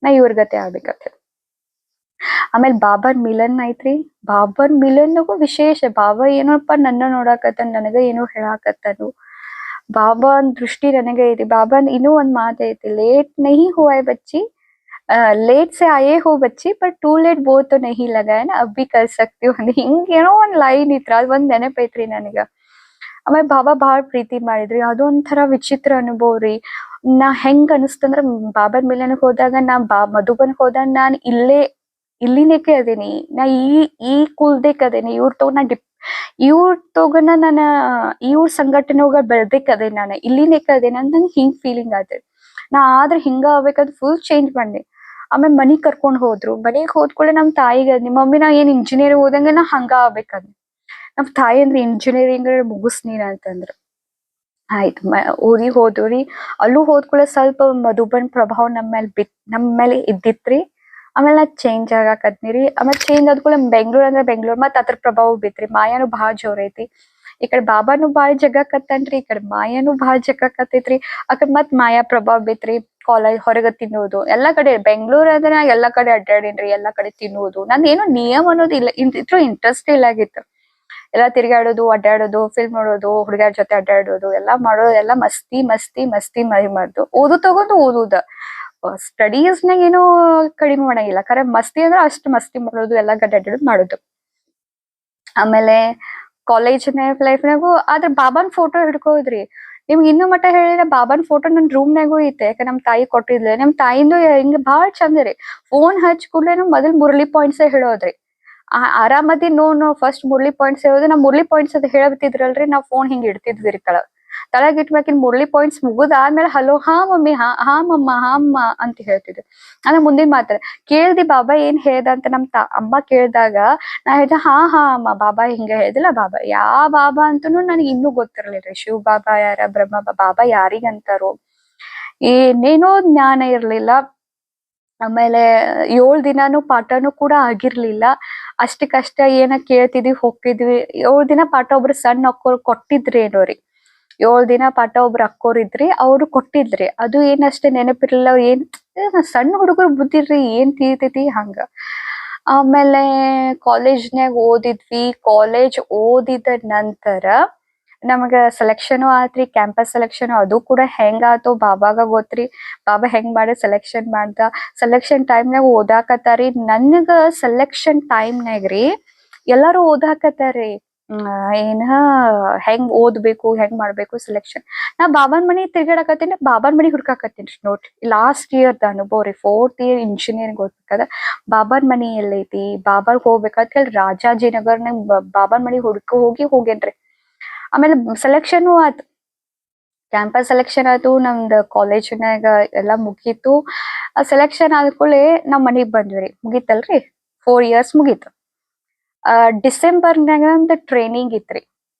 ನಾ ಇವ್ರ ಗತೆ ಆಗ್ಬೇಕಂತ. ಆಮೇಲೆ ಬಾಬರ್ ಮಿಲನ್ ಐತ್ರಿ. ಬಾಬರ್ ಮಿಲನ್ಗೂ ವಿಶೇಷ, ಬಾಬಾ ಏನೋಪ್ಪ ನನ್ನ ನೋಡಾಕತ್ತಾನ, ನನಗ ಏನೋ ಹೇಳಾಕತ್ತಾನು. ಬಾಬಾ ದೃಷ್ಟಿ ನನಗೆ ಐತಿ. ಬಾಬಾ ಇನ್ನೂ ಒಂದ್ ಮಾತು ಐತಿ, ಲೇಟ್ ನಹಿ ಹುವಾ ಹೈ ಬಚ್ಚಿ, ಲೇಟ್ ಸೆ ಆಯೇ ಹೋ ಬಚ್ಚಿ, ಬಟ್ ಟೂ ಲೇಟ್ ಬೋ ತೋ ನಹಿ ಲಗಾ ಹೈ ನಾ, ಅಬ್ಬಿ ಕರ್ ಸಕ್ತಿ ಹೋ. ಹಿಂಗೇನೋ ಒಂದ್ ಲೈನ್ ಇತ್ರ, ಅದ್ ಒಂದ್ ನೆನಪೈತ್ರಿ ನನಗ. ಆಮೇಲೆ ಬಾಬಾ ಬಾಳ್ ಪ್ರೀತಿ ಮಾಡಿದ್ರಿ. ಅದೊಂಥರ ವಿಚಿತ್ರ ಅನುಭವ ರೀ. ನಾ ಹೆಂಗ್ ಅನಿಸ್ತಂದ್ರ ಬಾಬರ್ ಮಿಲನ್ಗ್ ಹೋದಾಗ, ಮಧುಬನ್ ಹೋದಾಗ ನಾನ್ ಇಲ್ಲಿನೇಕೆ ಅದೇನಿ, ನಾ ಈ ಕುಲ್ದೇಕ್ ಅದೇನಿ, ಇವ್ರ ತೋಗನ ನಾನು ಇವ್ರ ಸಂಘಟನೆ ಹೋಗ ಬೆಳ್ದೇಕ್ ಅದೇ, ನಾನು ಇಲ್ಲಿನೇಕ ಅದೇನಿ ಅಂತ ನಂಗೆ ಹಿಂಗ್ ಫೀಲಿಂಗ್ ಆತ. ನಾ ಆದ್ರೆ ಹಿಂಗ ಆಗ್ಬೇಕಂತ ಫುಲ್ ಚೇಂಜ್ ಬಂದೆ. ಆಮೇಲೆ ಮನಿಗ್ ಕರ್ಕೊಂಡ್ ಹೋದ್ರು. ಮನಿಗ್ ಹೋದ್ಕೂಳೆ ನಮ್ ತಾಯಿಗೆ ನಿಮ್ಮ ಮಮ್ಮಿ ನಾ ಏನ್ ಇಂಜಿನಿಯರಿಂಗ್ ಓದಂಗ ನಾ ಹಂಗ ಆಗ್ಬೇಕಂದ್. ನಮ್ ತಾಯಿ ಅಂದ್ರೆ ಇಂಜಿನಿಯರಿಂಗ್ ಮುಗಿಸ್ ನೀನ್ ಅಂತಂದ್ರು. ಆಯ್ತು, ಊರಿಗ್ ಹೋದ್ರಿ. ಅಲ್ಲೂ ಹೋದ್ಕೂಳೆ ಸ್ವಲ್ಪ ಮಧುಬನ್ ಪ್ರಭಾವ ನಮ್ ಮೇಲೆ ಇದ್ದಿತ್ರಿ. ಆಮೇಲೆ ನಾ ಚೇಂಜ್ ಆಗಾಕತ್ನಿರಿ. ಆಮೇಲೆ ಚೇಂಜ್ ಆದ್ಕೂಳೆ ಬೆಂಗ್ಳೂರ್ ಅಂದ್ರೆ ಬೆಂಗ್ಳೂರ್, ಮತ್ ಅದ್ರ ಪ್ರಭಾವ ಬಿತ್ರಿ. ಮಾಯಾನು ಬಾಳ್ ಜೋರ್ ಐತಿ. ಈ ಕಡೆ ಬಾಬಾನು ಬಾಳ್ ಜಗ್ಗಾಕತ್ತಾನ್ರಿ, ಈ ಕಡೆ ಮಾಯಾನು ಬಾಳ್ ಜಗ್ಗಾಕತ್ತೈತ್ರಿ. ಆ ಕಡೆ ಮತ್ ಮಾಯಾ ಪ್ರಭಾವ ಬಿತ್ರಿ. ಕಾಲೇಜ್ ಹೊರಗ ತಿನ್ನೋದು ಎಲ್ಲಾ ಕಡೆ, ಬೆಂಗ್ಳೂರ್ ಅಂದ್ರೆ ನಾ ಎಲ್ಲಾ ಕಡೆ ಅಡ್ಡಾಡೇನ್ರಿ, ಎಲ್ಲಾ ಕಡೆ ತಿನ್ನೋದು. ನಂದ್ ಏನೋ ನಿಯಮ ಅನ್ನೋದು ಇಲ್ಲ, ಇದ್ರ ಇಂಟ್ರೆಸ್ಟ್ ಇಲ್ಲ ಆಗಿತ್ತು. ಎಲ್ಲಾ ತಿರ್ಗಾಡೋದು, ಅಡ್ಡಾಡೋದು, ಫಿಲ್ಮ್ ನೋಡೋದು, ಹುಡುಗ್ಯಾರ ಜೊತೆ ಅಡ್ಡಾಡೋದು, ಎಲ್ಲಾ ಮಾಡೋದು, ಎಲ್ಲಾ ಮಸ್ತಿ ಮಸ್ತಿ ಮಸ್ತಿ ಮಾಡ್ದು. ಓದು ತಗೊಂಡು ಓದುದ, ಸ್ಟಡೀಸ್ನಾಗ ಏನೋ ಕಡಿಮೆ ಮಾಡಂಗಿಲ್ಲ, ಖರೆ ಮಸ್ತಿ ಅಂದ್ರೆ ಅಷ್ಟ್ ಮಸ್ತಿ ಮಾಡೋದು, ಎಲ್ಲಾ ಕಡೆ ಅಡ್ಡಾಡೋದು ಮಾಡೋದು. ಆಮೇಲೆ ಕಾಲೇಜ್ ಲೈಫ್ನಾಗು ಆದ್ರೆ ಬಾಬಾನ್ ಫೋಟೋ ಹಿಡ್ಕೋದ್ರಿ. ನಿಮ್ಗೆ ಇನ್ನೂ ಮಟ್ಟ ಹೇಳಿದ್ರೆ ಬಾಬಾನ್ ಫೋಟೋ ನನ್ ರೂಮ್ನಾಗೂ ಐತೆ, ಯಾಕೆ ನಮ್ ತಾಯಿ ಕೊಟ್ಟಿದ್ಲೆ. ನಮ್ ತಾಯಿಂದು ಹಿಂಗ ಬಾಳ್ ಚಂದ ರೀ. ಫೋನ್ ಹಚ್ ಕೂಡ್ಲೆ ಮೊದಲ್ ಮುರಳಿ ಪಾಯಿಂಟ್ಸ್ ಹೇಳೋದ್ರಿ. ಆರಾಮದಿ ನೋ ಫಸ್ಟ್ ಮುರಳಿ ಪಾಯಿಂಟ್ಸ್ ಹೇಳೋದು. ನಾ ಮುರಳಿ ಪಾಯಿಂಟ್ಸ್ ಅದ್ ಹೇಳ್ತಿದ್ರಲ್ರಿ, ನಾವ್ ಫೋನ್ ಹಿಂಗ್ ಇಡ್ತಿದ್ವಿ ತಳಗ್ ಇಟ್ಬೇಕಿನ್ ಮುರಳಿ ಪಾಯಿಂಟ್ಸ್ ಮುಗುದ್ ಆದ್ಮೇಲೆ ಹಲೋ, ಹಾ ಮಮ್ಮಿ, ಹಾ ಮಮ್ಮ, ಹಾ ಅಮ್ಮ ಅಂತ ಹೇಳ್ತಿದ್ವಿ. ಆಮೇಲೆ ಮುಂದಿನ ಮಾತ್ರ ಕೇಳ್ದಿ ಬಾಬಾ ಏನ್ ಹೇಳ್ದ ಅಂತ ಅಮ್ಮ ಕೇಳ್ದಾಗ ನಾ ಹೇಳ್ದೆ, ಹಾ ಅಮ್ಮ, ಬಾಬಾ ಹಿಂಗ ಹೇಳ್ದಿಲ್ಲ. ಬಾಬಾ ಬಾಬಾ ಅಂತನೂ ನನಗೆ ಇನ್ನೂ ಗೊತ್ತಿರ್ಲಿಲ್ಲ. ಶಿವ ಬಾಬಾ ಯಾರ, ಬ್ರಹ್ಮ ಬಾಬಾ ಯಾರಿಗಂತಾರೋ ಏನೇನೋ ಜ್ಞಾನ ಇರ್ಲಿಲ್ಲ. ಆಮೇಲೆ 7 ದಿನಾನು ಪಾಠನೂ ಕೂಡ ಆಗಿರ್ಲಿಲ್ಲ. ಅಷ್ಟಕ್ಕಷ್ಟ ಏನ ಕೇಳ್ತಿದ್ವಿ ಹೋಗ್ತಿದ್ವಿ. 7 ದಿನ ಪಾಠ ಒಬ್ರು ಸಣ್ಣ ಅಕ್ಕೋರ್ ಕೊಟ್ಟಿದ್ರಿ ಏನೋ ರೀ. 7 ದಿನ ಪಾಠ ಒಬ್ರು ಅಕ್ಕೋರ್ ಇದ್ರಿ, ಅವ್ರು ಕೊಟ್ಟಿದ್ರಿ. ಅದು ಏನಷ್ಟೇ ನೆನಪಿರ್ಲಿಲ್ಲ. ಸಣ್ಣ ಹುಡುಗರು ಬುದ್ಧಿರ್ರಿ, ಏನ್ ತಿಳಿತೈತಿ ಹಂಗ. ಆಮೇಲೆ ಕಾಲೇಜ್ನಾಗ ಓದಿದ್ವಿ. ಕಾಲೇಜ್ ಓದಿದ ನಂತರ ನಮಗ ಸೆಲೆಕ್ಷನ್ ಆತ್ರಿ, ಕ್ಯಾಂಪಸ್ ಸೆಲೆಕ್ಷನ್. ಅದು ಕೂಡ ಹೆಂಗ್ ಆತೋ ಬಾಬಾಗ ಗೊತ್ತ್ರಿ. ಬಾಬಾ ಹೆಂಗ್ ಮಾಡಿ ಸೆಲೆಕ್ಷನ್ ಮಾಡ್ದ. ಸೆಲೆಕ್ಷನ್ ಟೈಮ್ನಾಗ ಓದಾಕತ್ತಾರಿ. ನನಗ ಸೆಲೆಕ್ಷನ್ ಟೈಮ್ನಾಗ್ರಿ ಎಲ್ಲಾರು ಓದಾಕತ್ತಾರಿ. ಏನ ಹೆಂಗ್ ಓದ್ಬೇಕು ಹೆಂಗ್ ಮಾಡ್ಬೇಕು ಸೆಲೆಕ್ಷನ್. ನಾ ಬಾಬಾನ್ ಮನಿ ತಿರ್ಗಾಡಕತ್ತೀನಿ, ಬಾಬಾನ್ ಮನಿ ಹುಡ್ಕಾಕತ್ತೀನಿ ನೋಡ್ರಿ. ಲಾಸ್ಟ್ ಇಯರ್ದ ಅನುಭವ ರೀ. 4th ಇಯರ್ ಇಂಜಿನಿಯರಿಂಗ್ ಓದ್ಬೇಕಾದ ಬಾಬಾನ್ ಮನಿ ಎಲ್ಲೈತಿ, ಬಾಬಾಗ್ ಹೋಗ್ಬೇಕಂತ ಹೇಳಿ ರಾಜಾಜಿನಗರ್ನಾಗ ಬಾಬಾನ್ ಮನಿ ಹೋಗೇನ್ರಿ. ಆಮೇಲೆ ಸೆಲೆಕ್ಷನ್ ಆಯ್ತು, ಕ್ಯಾಂಪಸ್ ಸೆಲೆಕ್ಷನ್ ಆಯ್ತು, ನಮ್ದು ಕಾಲೇಜ್ನಾಗ ಎಲ್ಲಾ ಮುಗೀತು. ಸೆಲೆಕ್ಷನ್ ಆದ್ಕೂಳೆ ನಮ್ ಮನಿಗ್ ಬಂದ್ವಿ. ಮುಗೀತಲ್ರಿ, 4 years ಮುಗೀತು. ಡಿಸೆಂಬರ್ನಾಗ ಒಂದು ಟ್ರೈನಿಂಗ್ ಇತ್ರಿ,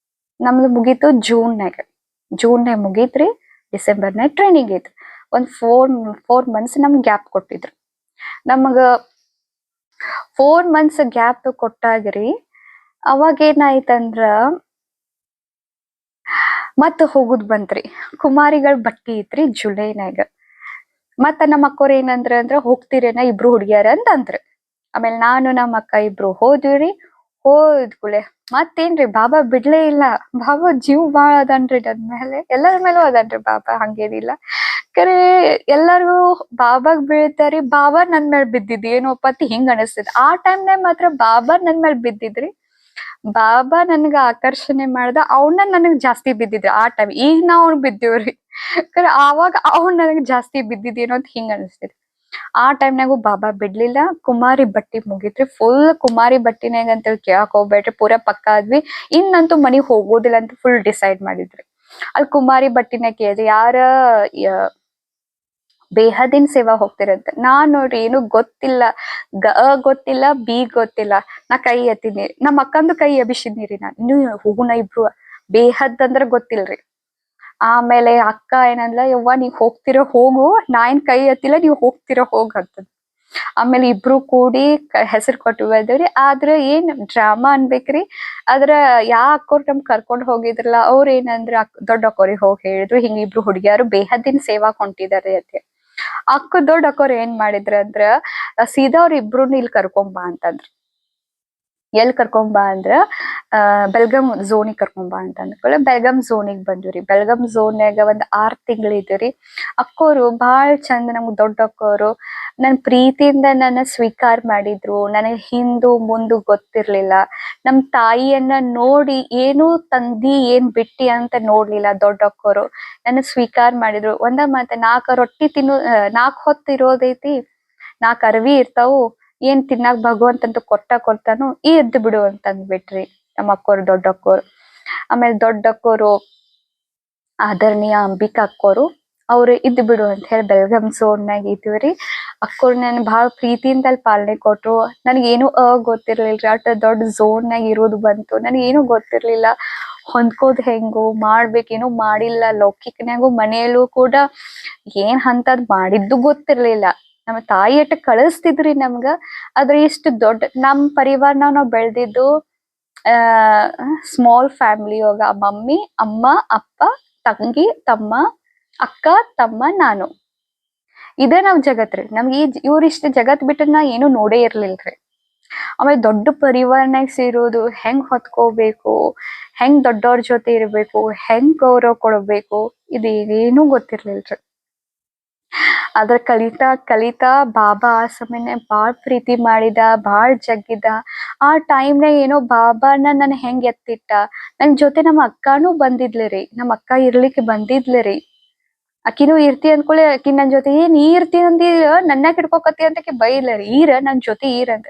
ನಮ್ದು ಮುಗೀತು ಜೂನ್ನಾಗ ಮುಗೀತ್ರಿ. ಡಿಸೆಂಬರ್ನಾಗ ಟ್ರೈನಿಂಗ್ ಇತ್ತು. ಒಂದ್ 4 months ನಮ್ಗೆ ಗ್ಯಾಪ್ ಕೊಟ್ಟಿದ್ರು. ನಮಗ 4 months ಗ್ಯಾಪ್ ಕೊಟ್ಟಾಗ್ರಿ, ಅವಾಗ ಏನಾಯ್ತಂದ್ರ ಮತ್ ಹೋಗುದ್ ಬಂತ್ರಿ. ಕುಮಾರಿಗಳ ಬಟ್ಟಿ ಇತ್ರಿ ಜುಲೈನಾಗ. ಮತ್ತ ನಮ್ಮ ಅಕ್ಕೋರ್ ಏನಂದ್ರ ಹೋಗ್ತೀರೇನ ಇಬ್ರು ಹುಡ್ಗ್ಯಾರ ಅಂತ ಅಂದ್ರ. ಆಮೇಲೆ ನಾನು ನಮ್ಮ ಅಕ್ಕ ಇಬ್ರು ಹೋದ್ವಿರಿ. ಹೋದ್ಕೂಳೆ ಮತ್ತೇನ್ರಿ, ಬಾಬಾ ಬಿಡ್ಲೇ ಇಲ್ಲ. ಬಾಬಾ ಜೀವ್ ಬಾಳ ಅದನ್ರಿ ನನ್ ಮೇಲೆ, ಎಲ್ಲರ ಮೇಲೂ ಅದನ್ರಿ ಬಾಬಾ, ಹಂಗೇನಿಲ್ಲ. ಕರೆ ಎಲ್ಲಾರು ಬಾಬಾಗ್ ಬೀಳ್ತಾರಿ, ಬಾಬಾ ನನ್ ಮೇಲ್ ಬಿದ್ದಿದ್ ಏನೋಪ್ಪ ಅಂತ ಹಿಂಗ್ ಅನಸ್ತದ. ಆ ಟೈಮ್ನಾಗ ಮಾತ್ರ ಬಾಬಾ ನನ್ ಮೇಲ್ ಬಿದ್ದಿದ್ರಿ. ಬಾಬಾ ನನ್ಗ ಆಕರ್ಷಣೆ ಮಾಡ್ದ, ಅವನ್ನ ನನಗ್ ಜಾಸ್ತಿ ಬಿದ್ದಿದ್ರಿ ಆ ಟೈಮ್. ಈಗ ನಾವ್ ಅವ್ನ್ ಬಿದ್ದೀವ್ರಿ, ಕರೆ ಆವಾಗ ಅವ್ನ್ ನನಗ್ ಜಾಸ್ತಿ ಬಿದ್ದಿದ್ದೇನೋ ಅಂತ ಹಿಂಗ್ ಅನಸ್ತೈತಿ. ಆ ಟೈಮ್ನಾಗು ಬಾಬಾ ಬಿಡ್ಲಿಲ್ಲ. ಕುಮಾರಿ ಬಟ್ಟಿ ಮುಗಿತ್ರಿ. ಫುಲ್ ಕುಮಾರಿ ಬಟ್ಟಿನಾಗ ಅಂತೇಳಿ ಕೇಳಕ್ ಹೋಗ್ಬೇಡ್ರಿ, ಪೂರಾ ಪಕ್ಕ ಆದ್ವಿ. ಇನ್ನಂತೂ ಮನಿಗ್ ಹೋಗೋದಿಲ್ಲ ಅಂತ ಫುಲ್ ಡಿಸೈಡ್ ಮಾಡಿದ್ರಿ. ಅಲ್ಲಿ ಕುಮಾರಿ ಬಟ್ಟಿನ ಕೇಳಿದ್ರಿ, ಯಾರ ಬೇಹದಿನ್ ಸೇವಾ ಹೋಗ್ತಿರಂತ. ನಾನ್ ನೋಡ್ರಿ ಏನು ಗೊತ್ತಿಲ್ಲ, ಗೊತ್ತಿಲ್ಲ, ಬಿ ಗೊತ್ತಿಲ್ಲ. ನಾ ಕೈ ಎತ್ತಿನಿ, ನಮ್ಮ ಅಕ್ಕಂದು ಕೈ ಎಬಿಸಿದ್ನಿರಿ ನಾನು. ಇನ್ನು ಹೋಗುನ ಇಬ್ರು. ಬೇಹದ್ ಅಂದ್ರ ಗೊತ್ತಿಲ್ರಿ. ಆಮೇಲೆ ಅಕ್ಕ ಏನಂದ್ಲ, ಯವ್ವ ನೀವ್ ಹೋಗ್ತಿರೋ ಹೋಗು, ನಾ ಏನ್ ಕೈ ಎತ್ತಿಲ್ಲ, ನೀವ್ ಹೋಗ್ತಿರೋ ಹೋಗ್ ಅಂತದ್. ಆಮೇಲೆ ಇಬ್ರು ಕೂಡಿ ಹೆಸರು ಕೊಟ್ಟು ಬಂದೇವ್ರಿ. ಆದ್ರ ಏನ್ ಡ್ರಾಮಾ ಅನ್ಬೇಕ್ರಿ. ಆದ್ರ ಯಾ ಅಕ್ಕೋರ್ ನಮ್ ಕರ್ಕೊಂಡ್ ಹೋಗಿದ್ರಲ್ಲ, ಅವ್ರ ಏನಂದ್ರ ದೊಡ್ಡ ಅಕ್ಕೋರಿಗೆ ಹೋಗಿ ಹೇಳಿದ್ರು, ಹಿಂಗ ಇಬ್ರು ಹುಡುಗಿಯಾರು ಬೇಹದ್ದಿನ ಸೇವಾಕ್ ಹೊಂಟಿದಾರೆ ಅಂತ. ದೊಡ್ಡ ಅಕ್ಕೋರ್ ಏನ್ ಮಾಡಿದ್ರ ಅಂದ್ರ, ಸೀದಾ ಅವ್ರ ಇಬ್ರುನು ಇಲ್ಲಿ ಕರ್ಕೊಂಬಾ ಅಂತಂದ್ರ. ಎಲ್ ಕರ್ಕೊಂಬಾ ಅಂದ್ರ ಬೆಲ್ಗಾಮ್ ಝೋನಿಗೆ ಕರ್ಕೊಂಬಾ ಅಂತ ಅಂದ್ಕೊಳ್ಳಿ. ಬೆಲ್ಗಾಮ್ ಝೋನಿಗೆ ಬಂದ್ವಿ. ಬೆಲ್ಗಾಮ್ ಝೋನ್ಯಾಗ ಒಂದ್ 6 ತಿಂಗಳು ಇದ್ರಿ. ಅಕ್ಕೋರು ಬಾಳ್ ಚಂದ, ನಮ್ಗ್ ದೊಡ್ಡ ಅಕ್ಕೋರು ನನ್ ಪ್ರೀತಿಯಿಂದ ನನ್ನ ಸ್ವೀಕಾರ ಮಾಡಿದ್ರು. ನನಗ್ ಹಿಂದು ಮುಂದು ಗೊತ್ತಿರ್ಲಿಲ್ಲ. ನಮ್ ತಾಯಿಯನ್ನ ನೋಡಿ ಏನು ತಂದಿ ಏನ್ ಬಿಟ್ಟಿ ಅಂತ ನೋಡ್ಲಿಲ್ಲ ದೊಡ್ಡ ಅಕ್ಕೋರು. ನನ್ನ ಸ್ವೀಕಾರ ಮಾಡಿದ್ರು. ಒಂದ ಮಾತ, 4 ರೊಟ್ಟಿ 4 ಹೊತ್ತು ಇರೋದೈತಿ, 4 ಅರವಿ ಇರ್ತಾವು, ಏನ್ ತಿನ್ನಾಕ್ ಭಗವಂತಂತೂ ಕೊಡ್ತಾನು, ಈ ಎದ್ದು ಬಿಡು ಅಂತ ಅಂದ್ಬಿಟ್ರಿ ನಮ್ಮ ಅಕ್ಕೋರು, ದೊಡ್ಡ ಅಕ್ಕೋರು. ಆಮೇಲೆ ದೊಡ್ಡ ಅಕ್ಕೋರು ಆದರಣೀಯ ಅಂಬಿಕಾ ಅಕ್ಕೋರು, ಅವ್ರು ಇದ್ದು ಬಿಡು ಅಂತ ಹೇಳಿ ಬೆಲ್ಗಾಮ್ ಝೋನ್ನಾಗ ಇದ್ವಿ. ಅಕ್ಕೋರು ನನ್ ಬಹಳ ಪ್ರೀತಿಯಿಂದ ಅಲ್ಲಿ ಪಾಲನೆ ಕೊಟ್ರು. ನನಗೇನು ಗೊತ್ತಿರ್ಲಿಲ್ರಿ, ಅಟ್ ದೊಡ್ಡ ಝೋನ್ನಾಗ ಇರೋದು ಬಂತು. ನನಗೇನು ಗೊತ್ತಿರ್ಲಿಲ್ಲ, ಹೊಂದ್ಕೋದ್ ಹೆಂಗು ಮಾಡ್ಬೇಕೇನು ಮಾಡಿಲ್ಲ. ಲೌಕಿಕನ್ಯಾಗು ಮನೆಯಲ್ಲೂ ಕೂಡ ಏನ್ ಅಂತದ್ ಮಾಡಿದ್ದು ಗೊತ್ತಿರ್ಲಿಲ್ಲ. ನಮ್ಮ ತಾಯಿ ಅಟ್ಟ ಕಳಿಸ್ತಿದ್ರಿ ನಮ್ಗ. ಆದ್ರೆ ಇಷ್ಟು ದೊಡ್ಡ ನಮ್ ಪರಿವಾರನ ನಾವ್ ಬೆಳ್ದಿದ್ದು ಸ್ಮಾಲ್ ಫ್ಯಾಮಿಲಿ ಒಳಗ. ಮಮ್ಮಿ, ಅಮ್ಮ, ಅಪ್ಪ, ತಂಗಿ, ತಮ್ಮ, ಅಕ್ಕ, ತಮ್ಮ, ನಾನು. ಇದೇ ನಾವ್ ಜಗತ್ರಿ. ನಮ್ಗೆ ಇವ್ರಿಷ್ಟ ಜಗತ್ ಬಿಟ್ಟು ನಾ ಏನು ನೋಡೇ ಇರ್ಲಿಲ್ರಿ. ಆಮೇಲೆ ದೊಡ್ಡ ಪರಿವಾರನಾಗ ಸೇರೋದು, ಹೆಂಗ್ ಹೊತ್ಕೋಬೇಕು, ಹೆಂಗ್ ದೊಡ್ಡವ್ರ ಜೊತೆ ಇರ್ಬೇಕು, ಹೆಂಗ್ ಗೌರವ ಕೊಡ್ಬೇಕು, ಇದೇನು ಗೊತ್ತಿರ್ಲಿಲ್ರಿ. ಅದ್ರ ಕಲಿತಾ ಬಾಬಾ ಆ ಸಮಯನೇ ಬಾಳ್ ಪ್ರೀತಿ ಮಾಡಿದ, ಬಾಳ್ ಜಗ್ಗಿದ. ಆ ಟೈಮ್ನಾಗ ಏನೋ ಬಾಬಾನ ನನ್ ಹೆಂಗ್ ಎತ್ತಿಟ್ಟ. ನನ್ ಜೊತೆ ನಮ್ಮ ಅಕ್ಕಾನು ಬಂದಿದ್ಲಿರಿ. ನಮ್ಮ ಅಕ್ಕ ಇರ್ಲಿಕ್ಕೆ ಬಂದಿದ್ಲಿರಿ. ಅಕಿನೂ ಇರ್ತಿ ಅಂದ್ಕೊಳ್ಳಿ, ಅಕಿ ನನ್ ಜೊತೆ ನೀ ಇರ್ತಿ ಅಂದಿ, ನನ್ನ ಹಿಡ್ಕೋಕತಿ ಅಂತ ಆಕಿ ಬೈಲರಿ. ನನ್ ಜೊತೆ ಅಂತ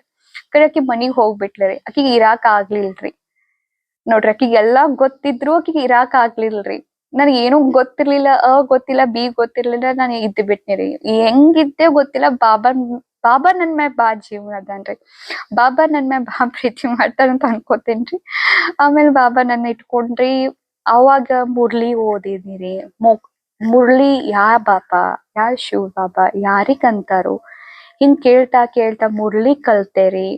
ಕಡೆ ಆಕಿ ಮನಿಗ್ ಹೋಗ್ಬಿಟ್ಲರಿ. ಆಕಿಗೆ ಇರಾಕ್ ಆಗ್ಲಿಲ್ರಿ. ನೋಡ್ರಿ, ಆಕಿಗೆ ಎಲ್ಲಾ ಗೊತ್ತಿದ್ರು ಆಕಿಗೆ ಇರಾಕ್ ಆಗ್ಲಿಲ್ರಿ. ನನ್ಗೆ ಏನು ಗೊತ್ತಿರ್ಲಿಲ್ಲ, ಗೊತ್ತಿಲ್ಲ, ಬಿ ಗೊತ್ತಿರ್ಲಿಲ್ಲ. ನಾನು ಇದ್ದು ಬಿಟ್ನಿರಿ. ಹೆಂಗಿದ್ದೆ ಗೊತ್ತಿಲ್ಲ. ಬಾಬಾ ನನ್ ಮ್ಯಾಲ ಬಾ ಜೀವನ ಅದನ್ರಿ. ಬಾಬಾ ನನ್ ಮ್ಯಾಲ ಬಾ ಪ್ರೀತಿ ಮಾಡ್ತಾರಂತ ಅನ್ಕೋತೇನ್ರಿ. ಆಮೇಲೆ ಬಾಬಾ ನನ್ನ ಇಟ್ಕೊಂಡ್ರಿ. ಅವಾಗ ಮುರ್ಳಿ ಓದಿದಿರಿ. ಮುರ್ಳಿ ಯಾ ಬಾಬಾ, ಯಾ ಶಿವ್ ಬಾಬಾ, ಯಾರಿಗ್ ಅಂತಾರು, ಹಿಂಗ್ ಕೇಳ್ತಾ ಕೇಳ್ತಾ ಮುರ್ಳಿ ಕಲ್ತೇರಿ.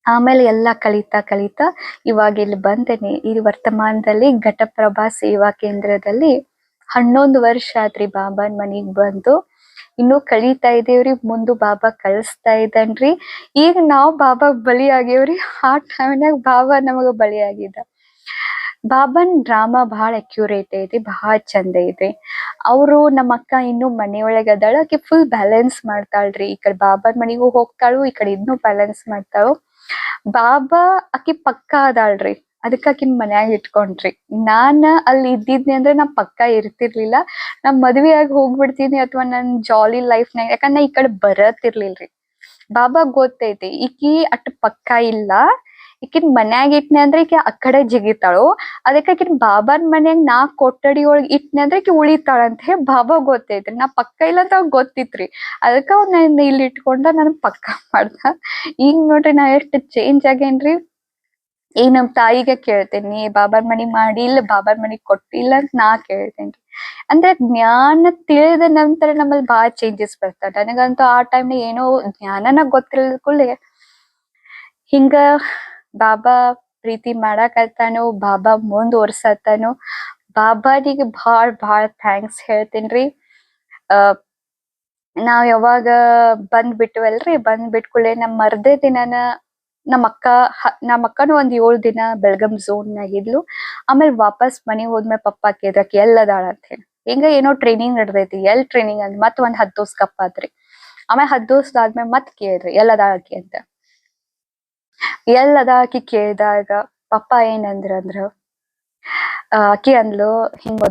ಆಮೇಲೆ ಎಲ್ಲಾ ಕಲಿತಾ ಇವಾಗ ಇಲ್ಲಿ ಬಂದೇನಿ. ಈ ವರ್ತಮಾನದಲ್ಲಿ ಘಟಪ್ರಭಾ ಸೇವಾ ಕೇಂದ್ರದಲ್ಲಿ 11 ವರ್ಷ ಆತ್ರಿ ಬಾಬಾನ್ ಮನಿಗ್ ಬಂದು. ಇನ್ನು ಕಲಿತಾ ಇದೀವ್ರಿ. ಮುಂದು ಬಾಬಾ ಕಳಿಸ್ತಾ ಇದ್ದಾನ್ರಿ. ಈಗ ನಾವ್ ಬಾಬಾಗ್ ಬಲಿ ಆಗೇವ್ರಿ. ಆ ಟೈಮ್ನಾಗ ಬಾಬಾ ನಮಗ ಬಲಿ ಆಗಿದ್ದ. ಬಾಬಾನ್ ಡ್ರಾಮಾ ಬಹಳ ಅಕ್ಯುರೇಟ್ ಐತಿ, ಬಹಳ ಚಂದ ಐತಿ. ಅವ್ರು ನಮ್ಮ ಅಕ್ಕ ಇನ್ನು ಮನೆಯೊಳಗ ಅದಾಳ. ಆಕಿ ಫುಲ್ ಬ್ಯಾಲೆನ್ಸ್ ಮಾಡ್ತಾಳ್ರಿ. ಈ ಕಡೆ ಬಾಬಾನ್ ಮನಿಗೂ ಹೋಗ್ತಾಳು, ಈ ಕಡೆ ಇದನ್ನು ಬ್ಯಾಲೆನ್ಸ್ ಮಾಡ್ತಾಳು. ಬಾಬಾ ಆಕಿ ಪಕ್ಕ ಅದಾಳ್ರಿ. ಅದಕ್ಕ ಆಕಿನ್ ಮನ್ಯಾಗ ಇಟ್ಕೊಂಡ್ರಿ. ನಾನ್ ಅಲ್ಲಿ ಇದ್ದಿದ್ನಿ ಅಂದ್ರೆ ನಾ ಪಕ್ಕಾ ಇರ್ತಿರ್ಲಿಲ್ಲ. ನಾ ಮದ್ವಿ ಆಗಿ ಹೋಗ್ಬಿಡ್ತೀನಿ ಅಥವಾ ನನ್ ಜಾಲಿ ಲೈಫ್ನಾಗ, ಯಾಕಂದ್ರ ಈ ಕಡೆ ಬರತಿರ್ಲಿಲ್ರಿ. ಬಾಬಾಗ್ ಗೊತ್ತೈತಿ ಈಕಿ ಅಟ್ ಪಕ್ಕಾ ಇಲ್ಲ, ಈಕಿನ್ ಮನ್ಯಾಗ ಇಟ್ನೆ ಅಂದ್ರೆ ಈಕಿ ಆ ಕಡೆ ಜಿಗಿತಾಳು, ಅದಕ್ಕೆ ಆಕಿನ್ ಬಾಬಾನ್ ಮನ್ಯಾಗ 4 ಕೊಠಡಿ ಒಳಗ್ ಇಟ್ನೆ ಅಂದ್ರೆ ಈಕಿ ಉಳಿತಾಳ ಅಂತ ಹೇಳಿ ಬಾಬಾಗ್ ಗೊತ್ತೈತ್ರಿ. ನಾ ಪಕ್ಕ ಇಲ್ಲ ಅಂತ ಅವ್ಗ್ ಗೊತ್ತಿತ್ರಿ. ಅದಕ್ಕ ಅವ್ನ ಇಲ್ಲಿ ಇಟ್ಕೊಂಡ ನನ್ ಪಕ್ಕಾ ಮಾಡ್ದ. ಈಗ ನೋಡ್ರಿ ನಾ ಎಷ್ಟ್ ಚೇಂಜ್ ಆಗೇನ್ರಿ. ಈಗ ನಮ್ ತಾಯಿಗೆ ಕೇಳ್ತೇನಿ ಬಾಬಾನ್ ಮನಿಗ್ ಮಾಡಿ ಇಲ್ಲ ಬಾಬಾನ್ ಮನಿಗ್ ಕೊಟ್ಟಿಲ್ಲ ಅಂತ ನಾ ಕೇಳ್ತೇನ್ರಿ. ಅಂದ್ರೆ ಜ್ಞಾನ ತಿಳಿದ ನಂತರ ನಮ್ಮಲ್ಲಿ ಬಾಳ ಚೇಂಜಸ್ ಬರ್ತಾವ. ನನಗಂತೂ ಆ ಟೈಮ್ ಏನೋ ಜ್ಞಾನನ ಗೊತ್ತಿಲ್ಲದ ಕೂಡಲೇ ಹಿಂಗ ಬಾಬಾ ಪ್ರೀತಿ ಮಾಡಾಕತ್ತಾನು, ಬಾಬಾ ಮುಂದುವರ್ಸತ್ತಾನು. ಬಾಬಾನಿಗೆ ಭಾಳ್ ಭಾಳ್ ಥ್ಯಾಂಕ್ಸ್ ಹೇಳ್ತೇನ್ರಿ. ನಾವ್ ಯಾವಾಗ ಬಂದ್ ಬಿಟ್ವಲ್ರಿ, ಬಂದ್ ಬಿಟ್ಕೂಡ್ಲೆ ನಮ್ ಮರ್ದೇ ದಿನಾನ ನಮ್ಮ ಅಕ್ಕನು ಒಂದ್ 7 ದಿನ ಬೆಳಗಾಂ ಝೋನ್ನಾಗ ಇದ್ಲು. ಆಮೇಲೆ ವಾಪಸ್ ಮನಿಗ್ ಹೋದ್ಮೇಲೆ ಪಪ್ಪಾ ಕೇಳ್ದ ಆಕಿ ಎಲ್ಲದಾಳ ಅಂತ ಹೇಳಿ. ಹಿಂಗ ಏನೋ ಟ್ರೈನಿಂಗ್ ನಡ್ದೈತಿ, ಎಲ್ ಟ್ರೈನಿಂಗ್ ಅಂದ್ ಮತ್ ಒಂದ್ 10 ದಿವ್ಸ ಗಪ್ಪಾದ್ರಿ. ಆಮೇಲೆ 10 ದಿವ್ಸದಾದ್ಮೇಲೆ ಮತ್ ಕೇಳ್ರಿ ಎಲ್ಲದಾಳ ಆಕಿ ಅಂತ. ಎಲ್ಲದ ಆಕಿ ಕೇಳ್ದಾಗ ಪಪ್ಪಾ ಏನಂದ್ರ ಆಕಿ ಅಂದ್ಲು ಹಿಂಗ್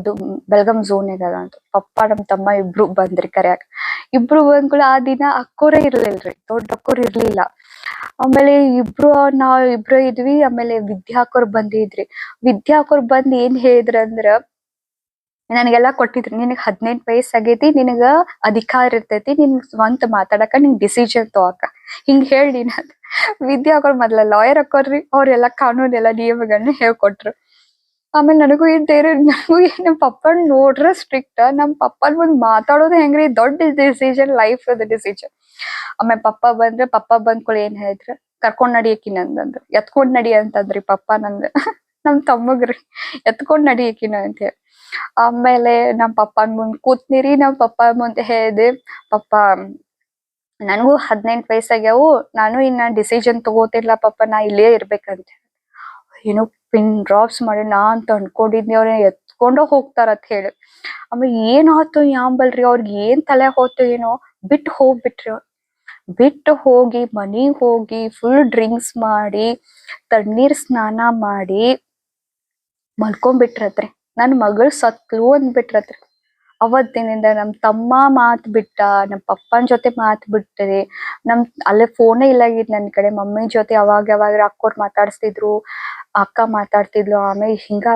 ಬೆಳಗಾಂ ಝೋನ್ಯಾಗ ಅದ ಅಂತ. ಪಪ್ಪಾ ನಮ್ ತಮ್ಮ ಇಬ್ರು ಬಂದ್ರಿ ಕರ್ಯಾಕ. ಇಬ್ರು ಬಂದ್ ಆ ದಿನ ಅಕ್ಕೋರೇ ಇರ್ಲಿಲ್ರಿ, ದೊಡ್ಡ ಅಕ್ಕೋರ್ ಇರ್ಲಿಲ್ಲ. ಆಮೇಲೆ ನಾವ್ ಇಬ್ರು ಇದ್ವಿ. ಆಮೇಲೆ ವಿದ್ಯಾ ಅಕ್ಕೋರ್ ಬಂದಿದ್ರಿ. ವಿದ್ಯಾ ಅಕ್ಕೋರ್ ಬಂದ್ ಏನ್ ಹೇಳಿದ್ರಂದ್ರ ನನಗೆಲ್ಲಾ ಕೊಟ್ಟಿದ್ರಿ. ನಿನಗ್ 18 ವಯಸ್ಸ್ ಆಗೇತಿ, ನಿನಗ ಅಧಿಕಾರ ಇರ್ತೈತಿ, ನಿನ್ ಸ್ವಂತ ಮಾತಾಡಕ, ನಿನ್ ಡಿಸಿಷನ್ ತಗೋಕ ಹಿಂಗ್ ಹೇಳಿ. ವಿದ್ಯಾ ಅಕ್ಕೋರ್ ಮೊದ್ಲ ಲಾಯರ್ ಅಕ್ಕೋರ್ರಿ, ಅವ್ರೆಲ್ಲಾ ಕಾನೂನ್ ಎಲ್ಲಾ ನಿಯಮಗಳನ್ನ ಹೇಳ್ಕೊಟ್ರು. ಆಮೇಲೆ ನನಗೂ ನಮ್ ಪಪ್ಪನ್ ನೋಡ್ರ ಸ್ಟ್ರಿಕ್ಟ್. ನಮ್ ಪಪ್ಪನ್ ಮುಂದ್ ಮಾತಾಡೋದು ಹೆಂಗ್ರಿ, ದೊಡ್ಡ ಡಿಸಿಷನ್, ಲೈಫ್ ಡಿಸಿಷನ್. ಆಮೇಲೆ ಪಪ್ಪಾ ಬಂದ್ ಕೂಡ ಏನ್ ಹೇಳಿದ್ರ, ಕರ್ಕೊಂಡ್ ನಡಿ ಆಕಿನ ಅಂದ್ರ. ಎತ್ಕೊಂಡ್ ನಡಿ ಅಂತಂದ್ರಿ ಪಪ್ಪಾ ನಂದ. ನಮ್ ತಮ್ಮಗ್ರಿ ಎತ್ಕೊಂಡ್ ನಡಿ ಆಕಿನ ಅಂತ ಹೇಳಿ. ಆಮೇಲೆ ನಮ್ ಪಪ್ಪನ್ ಮುಂದ್ ಕೂತ್ನಿರಿ. ನಮ್ ಪಪ್ಪಾ ಮುಂದೆ ಹೇಳ್ದೆ, ಪಪ್ಪಾ ನನಗೂ 18 ವಯಸ್ಸಾಗ್ಯಾವು, ನಾನು ಇನ್ನ ಡಿಸಿಷನ್ ತಗೋತಿರ್ಲ ಪಪ್ಪಾ, ನಾ ಇಲ್ಲೇ ಇರ್ಬೇಕಂತ. ಏನೋ ಪಿನ್ ಡ್ರಾಪ್ಸ್ ಮಾಡಿ ನಾ ಅಂತ ಅನ್ಕೊಂಡಿದ್ನಿ ಅವ್ರ ಎತ್ಕೊಂಡ ಹೋಗ್ತಾರ ಅಂತ ಹೇಳಿ. ಆಮೇಲೆ ಏನ್ ಆತು ಯಾಂಬಲ್ರಿ, ಅವ್ರಿಗೆ ಏನ್ ತಲೆ ಹೋತು ಏನೋ, ಬಿಟ್ಟು ಹೋಗ್ಬಿಟ್ರಿ ಅವ್ರು. ಬಿಟ್ಟು ಹೋಗಿ ಮನಿಗ್ ಹೋಗಿ ಫುಲ್ ಡ್ರಿಂಕ್ಸ್ ಮಾಡಿ ತಣ್ಣೀರ್ ಸ್ನಾನ ಮಾಡಿ ಮಲ್ಕೊಂಡ್ಬಿಟ್ರತ್ರಿ. ನನ್ ಮಗಳ್ ಸತ್ಲು ಅಂದ್ಬಿಟ್ರತ್ರಿ. ಅವತ್ತಿನಿಂದ ನಮ್ ತಮ್ಮ ಮಾತ್ ಬಿಟ್ಟ, ನಮ್ ಪಪ್ಪನ್ ಜೊತೆ ಮಾತ್ ಬಿಟ್ರಿ. ಅಲ್ಲೇ ಫೋನೇ ಇಲ್ಲಾಗಿತ್ ನನ್ ಕಡೆ. ಮಮ್ಮಿ ಜೊತೆ ಯಾವಾಗ ಅಕ್ಕೋರ್ ಮಾತಾಡ್ಸ್ತಿದ್ರು, ಅಕ್ಕ ಮಾತಾಡ್ತಿದ್ಲು. ಆಮೇಲೆ ಹಿಂಗ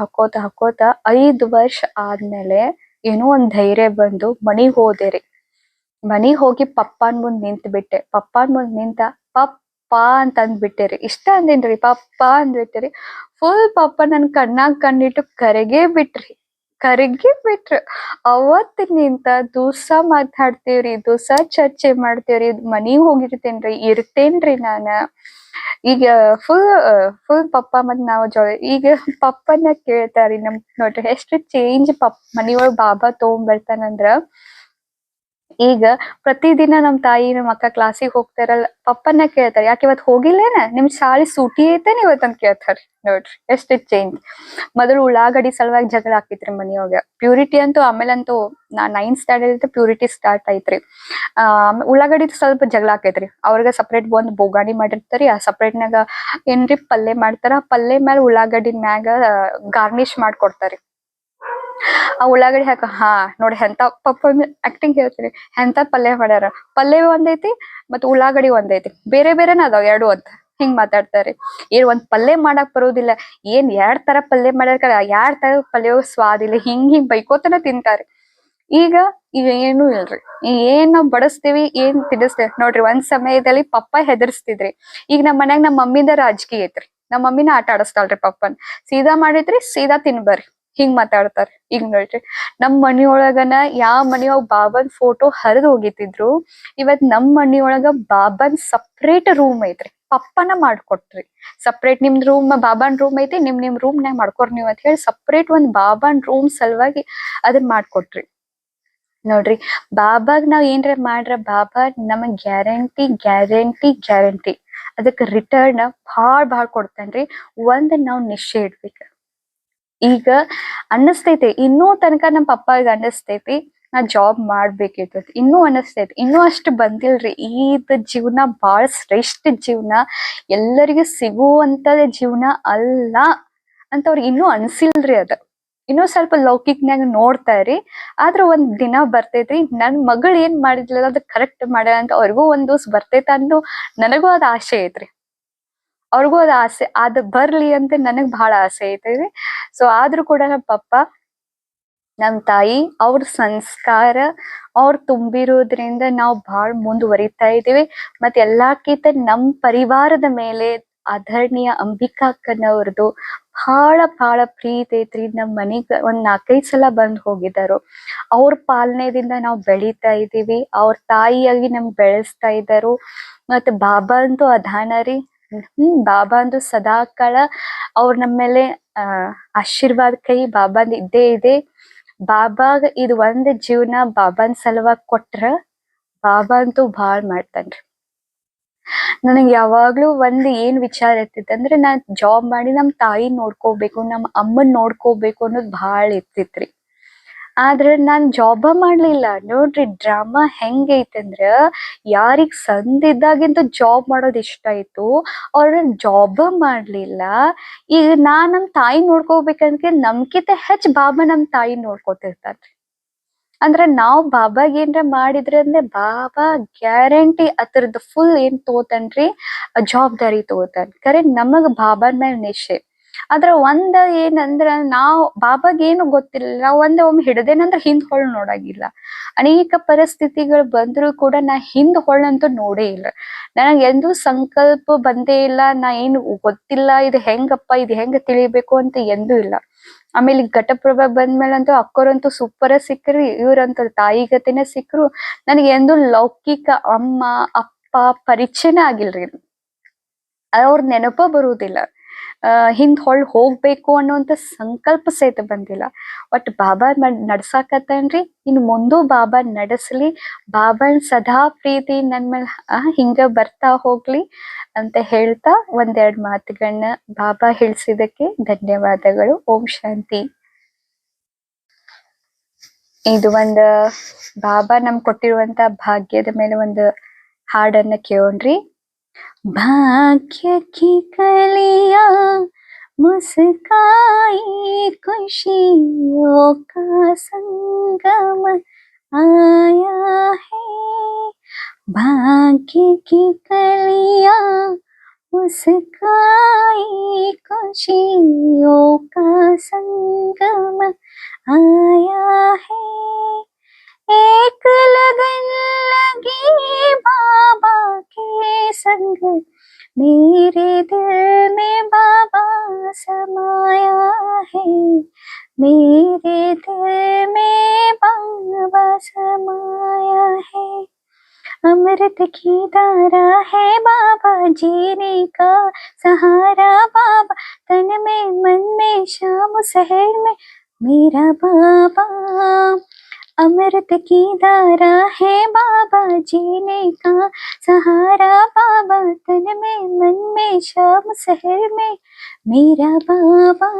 ಹಾಕೋತ 5 ವರ್ಷ ಆದ್ಮೇಲೆ ಏನೋ ಒಂದ್ ಧೈರ್ಯ ಬಂದು ಮನಿಗ್ ಹೋದೆರಿ. ಮನಿಗ್ ಹೋಗಿ ಪಪ್ಪನ್ ಮುಂದ್ ನಿಂತ್ ಬಿಟ್ಟೆ. ಪಪ್ಪನ್ ಮುಂದ್ ನಿಂತ ಪಪ್ಪಾ ಅಂತ ಅಂದ್ಬಿಟ್ಟೆರಿ. ಇಷ್ಟ ಅಂದೇನ್ರಿ, ಪಪ್ಪಾ ಅಂದ್ಬಿಟ್ಟೆರಿ. ಫುಲ್ ಪಪ್ಪ ನನ್ ಕಣ್ಣಾಗ್ ಕಣ್ಣಿಟ್ಟು ಕರಗೇ ಬಿಟ್ರು. ಅವತ್ತಿನಿಂತ ದಿವ್ಸ ಮಾತಾಡ್ತೇವ್ರಿ, ದಿವ್ಸ ಚರ್ಚೆ ಮಾಡ್ತೇವ್ರಿ. ಮನಿಗ್ ಹೋಗಿರ್ತೇನ್ರಿ, ಇರ್ತೇನ್ರಿ ನಾನ. ಈಗ ಫುಲ್ ಪಪ್ಪ ಮತ್ ನಾವು ಈಗ ಪಪ್ಪನ ಕೇಳ್ತಾರಿ. ನೋಡ್ರಿ ಎಷ್ಟು ಚೇಂಜ್ ಮನಿಯೊಳಗ್ ಬಾಬಾ ತಗೊಂಡ್ಬರ್ತಾನಂದ್ರ. ಈಗ ಪ್ರತಿದಿನ ನಮ್ ತಾಯಿ ನಮ್ ಅಕ್ಕ ಕ್ಲಾಸಿಗೆ ಹೋಗ್ತಾರಲ್ಲ, ಪಪ್ಪನ ಕೇಳ್ತಾರೆ, ಯಾಕೆ ಇವತ್ ಹೋಗಿಲ್ಲೇನ, ನಿಮ್ ಶಾಲಿ ಸೂಟಿ ಐತೇನ ಇವತ್ ಅಂತ ಕೇಳ್ತಾರಿ. ನೋಡ್ರಿ ಎಷ್ಟು ಚೇಂಜ್. ಮೊದಲು ಉಳ್ಳಾಗಡಿ ಸಲುವಾಗಿ ಜಗಳ ಆಕಿತ್ರಿ ಮನಿಯೊಳಗ. ಪ್ಯೂರಿಟಿ ಅಂತೂ ಆಮೇಲಂತೂ ನಾ 9th ಸ್ಟ್ಯಾಂಡರ್ಡ್ ಇದ್ದ ಪ್ಯೂರಿಟಿ ಸ್ಟಾರ್ಟ್ ಐತ್ರಿ. ಉಳ್ಳಾಗಡಿ ಸ್ವಲ್ಪ ಜಗಳ ಆಕೈತ್ರಿ. ಅವ್ರಿಗೆ ಸಪ್ರೇಟ್ ಒಂದ್ ಬೋಗಾಣಿ ಮಾಡಿರ್ತಾರಿ. ಆ ಸಪ್ರೇಟ್ನಾಗ ಏನ್ರಿ ಪಲ್ಯ ಮಾಡ್ತಾರ. ಪಲ್ಯ ಮ್ಯಾಲ ಉಳ್ಳಾಗಡ್ಡಿ ಮ್ಯಾಗ ಗಾರ್ನಿಶ್ ಮಾಡ್ಕೊಡ್ತಾರಿ. ಆ ಉಳ್ಳಾಗಡಿ ನೋಡಿ ಎಂತ ಪಪ್ಪ ಆಕ್ಟಿಂಗ್ ಹೇಳ್ತೀನಿ, ಎಂತ ಪಲ್ಯ ಮಾಡ್ಯಾರ. ಪಲ್ಯ ಒಂದೈತಿ ಮತ್ ಉಳ್ಳಾಗಡಿ ಒಂದೈತಿ, ಬೇರೆ ಬೇರೆನ ಅದಾವ ಎರಡು ಅಂತ ಹಿಂಗ್ ಮಾತಾಡ್ತಾರೆ. ಒಂದ್ ಪಲ್ಯ ಮಾಡಕ್ ಬರೋದಿಲ್ಲ, 2 ತರ ಪಲ್ಯ ಮಾಡ್ಯಾರ, 2 ತರ ಪಲ್ಯ ಸ್ವಾದ ಇಲ್ಲ, ಹಿಂಗ್ ಬೈಕೋತನ ತಿಂತಾರೆ. ಈಗ ಏನು ಇಲ್ರಿ. ಏನ್ ನಾವ್ ಬಡಸ್ತೀವಿ, ಏನ್ ತಿನ್ನಿಸ್ತೇವಿ ನೋಡ್ರಿ. ಒಂದ್ ಸಮಯದಲ್ಲಿ ಪಪ್ಪ ಹೆದರ್ಸ್ತಿದ್ರಿ. ಈಗ ನಮ್ ಮನ್ಯಾಗ ನಮ್ ಮಮ್ಮಿದ ರಾಜಕೀಯ ಐತ್ರಿ. ನಮ್ ಮಮ್ಮಿನ ಆಟ ಆಡಸ್ತಾಳ್ರಿ ಪಪ್ಪನ್. ಸೀದಾ ಮಾಡಿದ್ರಿ ಸೀದಾ ತಿನ್ಬರ್ರಿ ಹಿಂಗ್ ಮಾತಾಡ್ತಾರ. ಈಗ ನೋಡ್ರಿ ನಮ್ ಮನಿಯೊಳಗನ ಯಾವ ಮನಿಯೊಳಗ ಬಾಬಾನ್ ಫೋಟೋ ಹರಿದ್ ಹೋಗಿತಿದ್ರು, ಇವತ್ ನಮ್ ಮನಿಯೊಳಗ ಬಾಬಾನ್ ಸಪ್ರೇಟ್ ರೂಮ್ ಐತ್ರಿ. ಪಪ್ಪನ ಮಾಡ್ಕೊಟ್ರಿ ಸಪ್ರೇಟ್. ನಿಮ್ದ್ ರೂಮ್, ಬಾಬಾನ್ ರೂಮ್ ಐತಿ, ನಿಮ್ ರೂಮ್ನಾಗ ಮಾಡ್ಕೊರ್ ನೀವ್ ಅಂತ ಹೇಳಿ ಸಪ್ರೇಟ್ ಒಂದ್ ಬಾಬಾನ್ ರೂಮ್ ಸಲುವಾಗಿ ಅದನ್ ಮಾಡ್ಕೊಟ್ರಿ. ನೋಡ್ರಿ ಬಾಬಾಗ್ ನಾವ್ ಏನ್ರ ಮಾಡ್ರ ಬಾಬಾ ನಮಗ್ ಗ್ಯಾರಂಟಿ ಅದಕ್ ರಿಟರ್ನ್ ಭಾಳ್ ಕೊಡ್ತಾನ್ರಿ. ಒಂದ್ ನಾವ್ ನಿಶ್ಚಯ ಇಡ್ಬೇಕ. ಈಗ ಅನ್ನಿಸ್ತೈತಿ ಇನ್ನೂ ತನಕ ನಮ್ ಪಪ್ಪಾಗ ಅನ್ನಿಸ್ತೈತಿ, ನಾ ಜಾಬ್ ಮಾಡ್ಬೇಕಿರ್ತೈತಿ ಇನ್ನೂ ಅನಸ್ತೈತಿ ಇನ್ನೂ ಅಷ್ಟು ಬಂದಿಲ್ರಿ ಈದ ಜೀವನ ಬಾಳ ಶ್ರೇಷ್ಠ ಜೀವನ ಎಲ್ಲರಿಗೂ ಸಿಗುವಂತದ ಜೀವನ ಅಲ್ಲ ಅಂತ ಅವ್ರಿಗೆ ಇನ್ನೂ ಅನ್ಸಿಲ್ರಿ ಅದ ಇನ್ನೂ ಸ್ವಲ್ಪ ಲೌಕಿಕ್ನಾಗ ನೋಡ್ತಾರಿ ಆದ್ರ ಒಂದ್ ದಿನ ಬರ್ತೈತ್ರಿ ನನ್ ಮಗಳು ಏನ್ ಮಾಡಿದ್ಲ ಅದ್ ಕರೆಕ್ಟ್ ಮಾಡ್ಯಾಳ ಅಂತ ಅವ್ರಿಗೂ ಒಂದ್ ದಿವ್ಸ ಬರ್ತೈತ ಅನ್ನೋ ನನಗೂ ಅದ್ ಆಸೆ ಐತ್ರಿ ಅವ್ರಿಗೂ ಅದ್ ಆಸೆ ಅದ್ ಬರ್ಲಿ ಅಂತ ನನಗ್ ಬಹಳ ಆಸೆ ಐತ್ರಿ ಸೊ ಆದ್ರೂ ಕೂಡ ನಮ್ಮ ಪಪ್ಪ ನಮ್ ತಾಯಿ ಅವ್ರ ಸಂಸ್ಕಾರ ಅವ್ರ ತುಂಬಿರೋದ್ರಿಂದ ನಾವು ಬಹಳ ಮುಂದುವರಿತಾ ಇದೀವಿ ಮತ್ತೆ ಎಲ್ಲಾಕಿಂತ ನಮ್ ಪರಿವಾರದ ಮೇಲೆ ಆದರಣೀಯ ಅಂಬಿಕಾಕ್ಕನವ್ರದ್ದು ಬಹಳ ಪ್ರೀತಿ ಐತ್ರಿ ನಮ್ ಮನಿಗ್ ಒಂದ್ 4-5 ಸಲ ಬಂದ್ ಹೋಗಿದಾರು ಅವ್ರ ಪಾಲನೆದಿಂದ ನಾವು ಬೆಳಿತಾ ಇದೀವಿ ಅವ್ರ ತಾಯಿಯಾಗಿ ನಮ್ಗ್ ಬೆಳೆಸ್ತಾ ಇದ್ದಾರು ಮತ್ತೆ ಬಾಬಾ ಅಂತೂ ಅದಾನರಿ ಬಾಬಾ ಅಂತೂ ಸದಾ ಕಾಲ ಅವ್ರ ನಮ್ಮೇಲೆ ಆಶೀರ್ವಾದ ಕೈ ಬಾಬಾಂದ್ ಇದ್ದೇ ಇದೆ ಬಾಬಾಗ ಇದು ಒಂದ್ ಜೀವನ ಬಾಬಾನ್ ಸಲುವಾಗಿ ಕೊಟ್ರ ಬಾಬಾ ಅಂತೂ ಬಾಳ್ ಮಾಡ್ತಾನ್ರಿ ನನಗ್ ಯಾವಾಗ್ಲೂ ಒಂದ್ ಏನ್ ವಿಚಾರ ಇರ್ತಿತ್ತು ಅಂದ್ರೆ ನಾನ್ ಜಾಬ್ ಮಾಡಿ ನಮ್ ತಾಯಿ ನೋಡ್ಕೋಬೇಕು ನಮ್ ಅಮ್ಮನ್ ನೋಡ್ಕೋಬೇಕು ಅನ್ನೋದ್ ಬಾಳ ಇರ್ತಿತ್ರಿ ಆದ್ರೆ ನಾನ್ ಜಾಬ ಮಾಡ್ಲಿಲ್ಲ ನೋಡ್ರಿ ಡ್ರಾಮಾ ಹೆಂಗೈತಂದ್ರ ಯಾರಿಗ್ ಸಂದಿದ್ದಾಗಿಂತ ಜಾಬ್ ಮಾಡೋದ್ ಇಷ್ಟ ಆಯ್ತು ಅವ್ರ ಜಾಬ ಮಾಡ್ಲಿಲ್ಲ ಈಗ ನಮ್ ತಾಯಿ ನೋಡ್ಕೋಬೇಕಂದ್ರೆ ನಮ್ಕಿಂತ ಹೆಚ್ಚ ಬಾಬಾ ನಮ್ ತಾಯಿ ನೋಡ್ಕೋತಿರ್ತಾರ್ರಿ ಅಂದ್ರ ನಾವ್ ಬಾಬಾಗ್ ಏನ್ರ ಮಾಡಿದ್ರೆ ಅಂದ್ರೆ ಬಾಬಾ ಗ್ಯಾರಂಟಿ ಅದ್ರದ್ದು ಫುಲ್ ಏನ್ ತಗೋತಾನ್ರಿ ಜವಾಬ್ದಾರಿ ತಗೋತಾನ ಖರೆ ನಮಗ್ ಬಾಬಾನ್ ಮೇಲೆ ನಿಶ್ಚಯ ಆದ್ರ ಒಂದ್ ಏನಂದ್ರ ನಾವ್ ಬಾಬಾಗ್ ಏನು ಗೊತ್ತಿಲ್ಲ ನಾವ್ ಒಮ್ಮೆ ಹಿಡ್ದೇನಂದ್ರ ಹಿಂದ್ ಹೊಳ್ ನೋಡಂಗಿಲ್ಲ ಅನೇಕ ಪರಿಸ್ಥಿತಿಗಳು ಬಂದ್ರು ಕೂಡ ನಾ ಹಿಂದ್ ಹೊಳ್ಳಂತೂ ನೋಡೇ ಇಲ್ಲ ನನಗ್ ಎಂದೂ ಸಂಕಲ್ಪ ಬಂದೇ ಇಲ್ಲ ನಾ ಏನು ಗೊತ್ತಿಲ್ಲ ಇದು ಹೆಂಗಪ್ಪ ಇದು ಹೆಂಗ ತಿಳಿಬೇಕು ಅಂತ ಎಂದೂ ಇಲ್ಲ ಆಮೇಲೆ ಘಟಪ್ರಭಾ ಬಂದ್ಮೇಲಂತೂ ಅಕ್ಕರಂತೂ ಸೂಪರ್ ಸಿಕ್ಕ್ರಿ ಇವ್ರಂತೂ ತಾಯಿ ಗತಿನ ಸಿಕ್ರು ನನಗೆ ಎಂದೂ ಲೌಕಿಕ ಅಮ್ಮ ಅಪ್ಪ ಪರಿಚಯನೇ ಆಗಿಲ್ರಿ ಅವ್ರ ನೆನಪ ಬರುವುದಿಲ್ಲ ಹಿಂದ್ ಹೊಳ್ ಹೋಗ್ಬೇಕು ಅನ್ನುವಂತ ಸಂಕಲ್ಪ ಸಹಿತ ಬಂದಿಲ್ಲ ಒಟ್ ಬಾಬಾ ನಡ್ಸಾಕತ್ತನ್ರಿ ಇನ್ ಮುಂದೂ ಬಾಬಾ ನಡೆಸ್ಲಿ ಬಾಬಾನ್ ಸದಾ ಪ್ರೀತಿ ನನ್ ಮೇಲೆ ಹಿಂಗ ಬರ್ತಾ ಹೋಗ್ಲಿ ಅಂತ ಹೇಳ್ತಾ ಒಂದೆರಡ್ ಮಾತುಗಳನ್ನ ಬಾಬಾ ಹೇಳ್ಸಿದಕ್ಕೆ ಧನ್ಯವಾದಗಳು ಓಂ ಶಾಂತಿ ಇದು ಒಂದ್ ಬಾಬಾ ನಮ್ಗ್ ಕೊಟ್ಟಿರುವಂತ ಭಾಗ್ಯದ ಮೇಲೆ ಒಂದು ಹಾಡನ್ನ ಕೇಳೋಣ್ರಿ भाग्य की कलियां मुस्काई खुशियों का संगम आया है भाग्य की कलियां मुस्काई खुशियों का संगम आया है एक लगन लगी बाबा के संग मेरे दिल में बाबा समाया है मेरे दिल में बाबा समाया है अमृत की धारा है बाबा जीने का सहारा बाबा तन में मन में शाम शहर में मेरा बाबा अमृत की धारा है बाबा जीने का सहारा बाबा तन में मन में शाम शहर में मेरा बाबा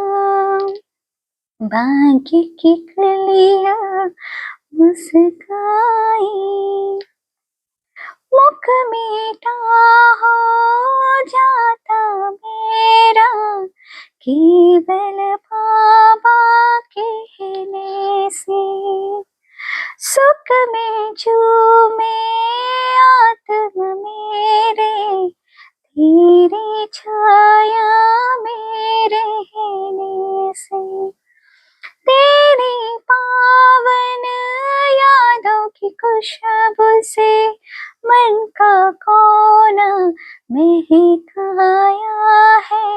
भाग्य की कलियां मुस्काई मुख मीठा हो जाता मेरा केवल बाबा कहने से सुख में झूमे आत्म मेरे तेरी छाया में रहने से तेरी पावन यादों की खुशबू से मन का कोना महकाया है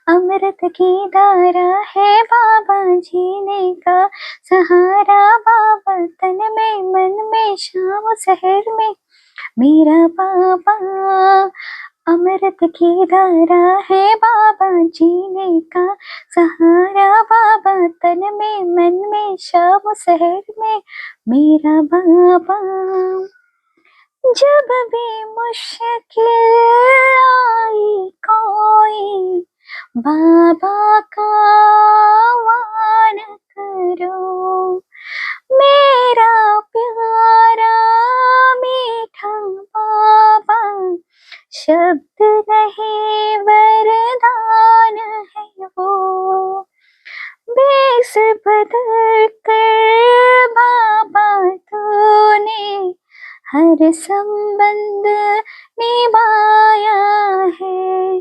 अमृत की धारा है बाबा जीने का सहारा बाबा तन में मन में शाम शहर में मेरा बाबा अमृत की धारा है बाबा जीने का सहारा बाबा तन में मन में शाम शहर में मेरा बाबा जब भी मुश्किल आई कोई बाबा का वाण करो रस बदल कर बाबा तूने हर संबंध निभाया है।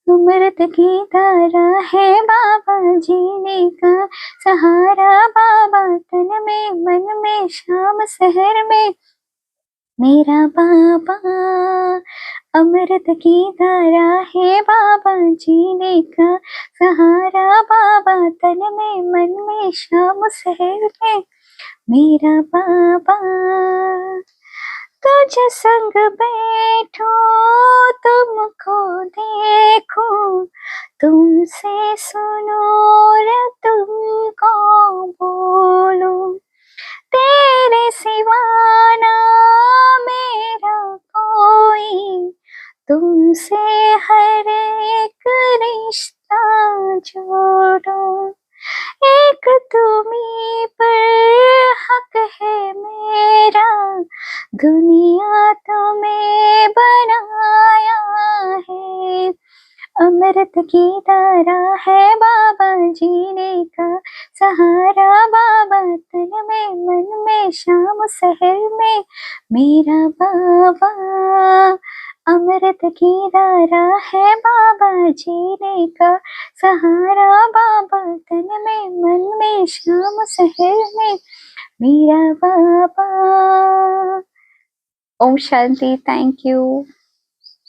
अमृत की धारा है बाबा जीने का सहारा, बाबा तन में मन में शाम शहर में मेरा बाबा। अमृत की धारा है बाबा जीने का सहारा, बाबा तन में मन में शाम शहर में मेरा बाबा। तुझ संग बैठो तुमको देखो, तुमसे सुनो र तुमको बोलो, तेरे सिवा ना मेरा कोई, तुमसे हर एक रिश्ता जोड़ो। एक तुम्हीं पर हक है मेरा, दुनिया तुम्हें बनाया है। अमृत की धारा है बाबा जीने का सहारा, बाबा तन में मन में शाम शहर में मेरा बाबा। अमृत की धारा है बाबा जीने का सहारा, बाबा तन में मन में शाम शहर में मेरा बाबा। ओम शांति। Thank you.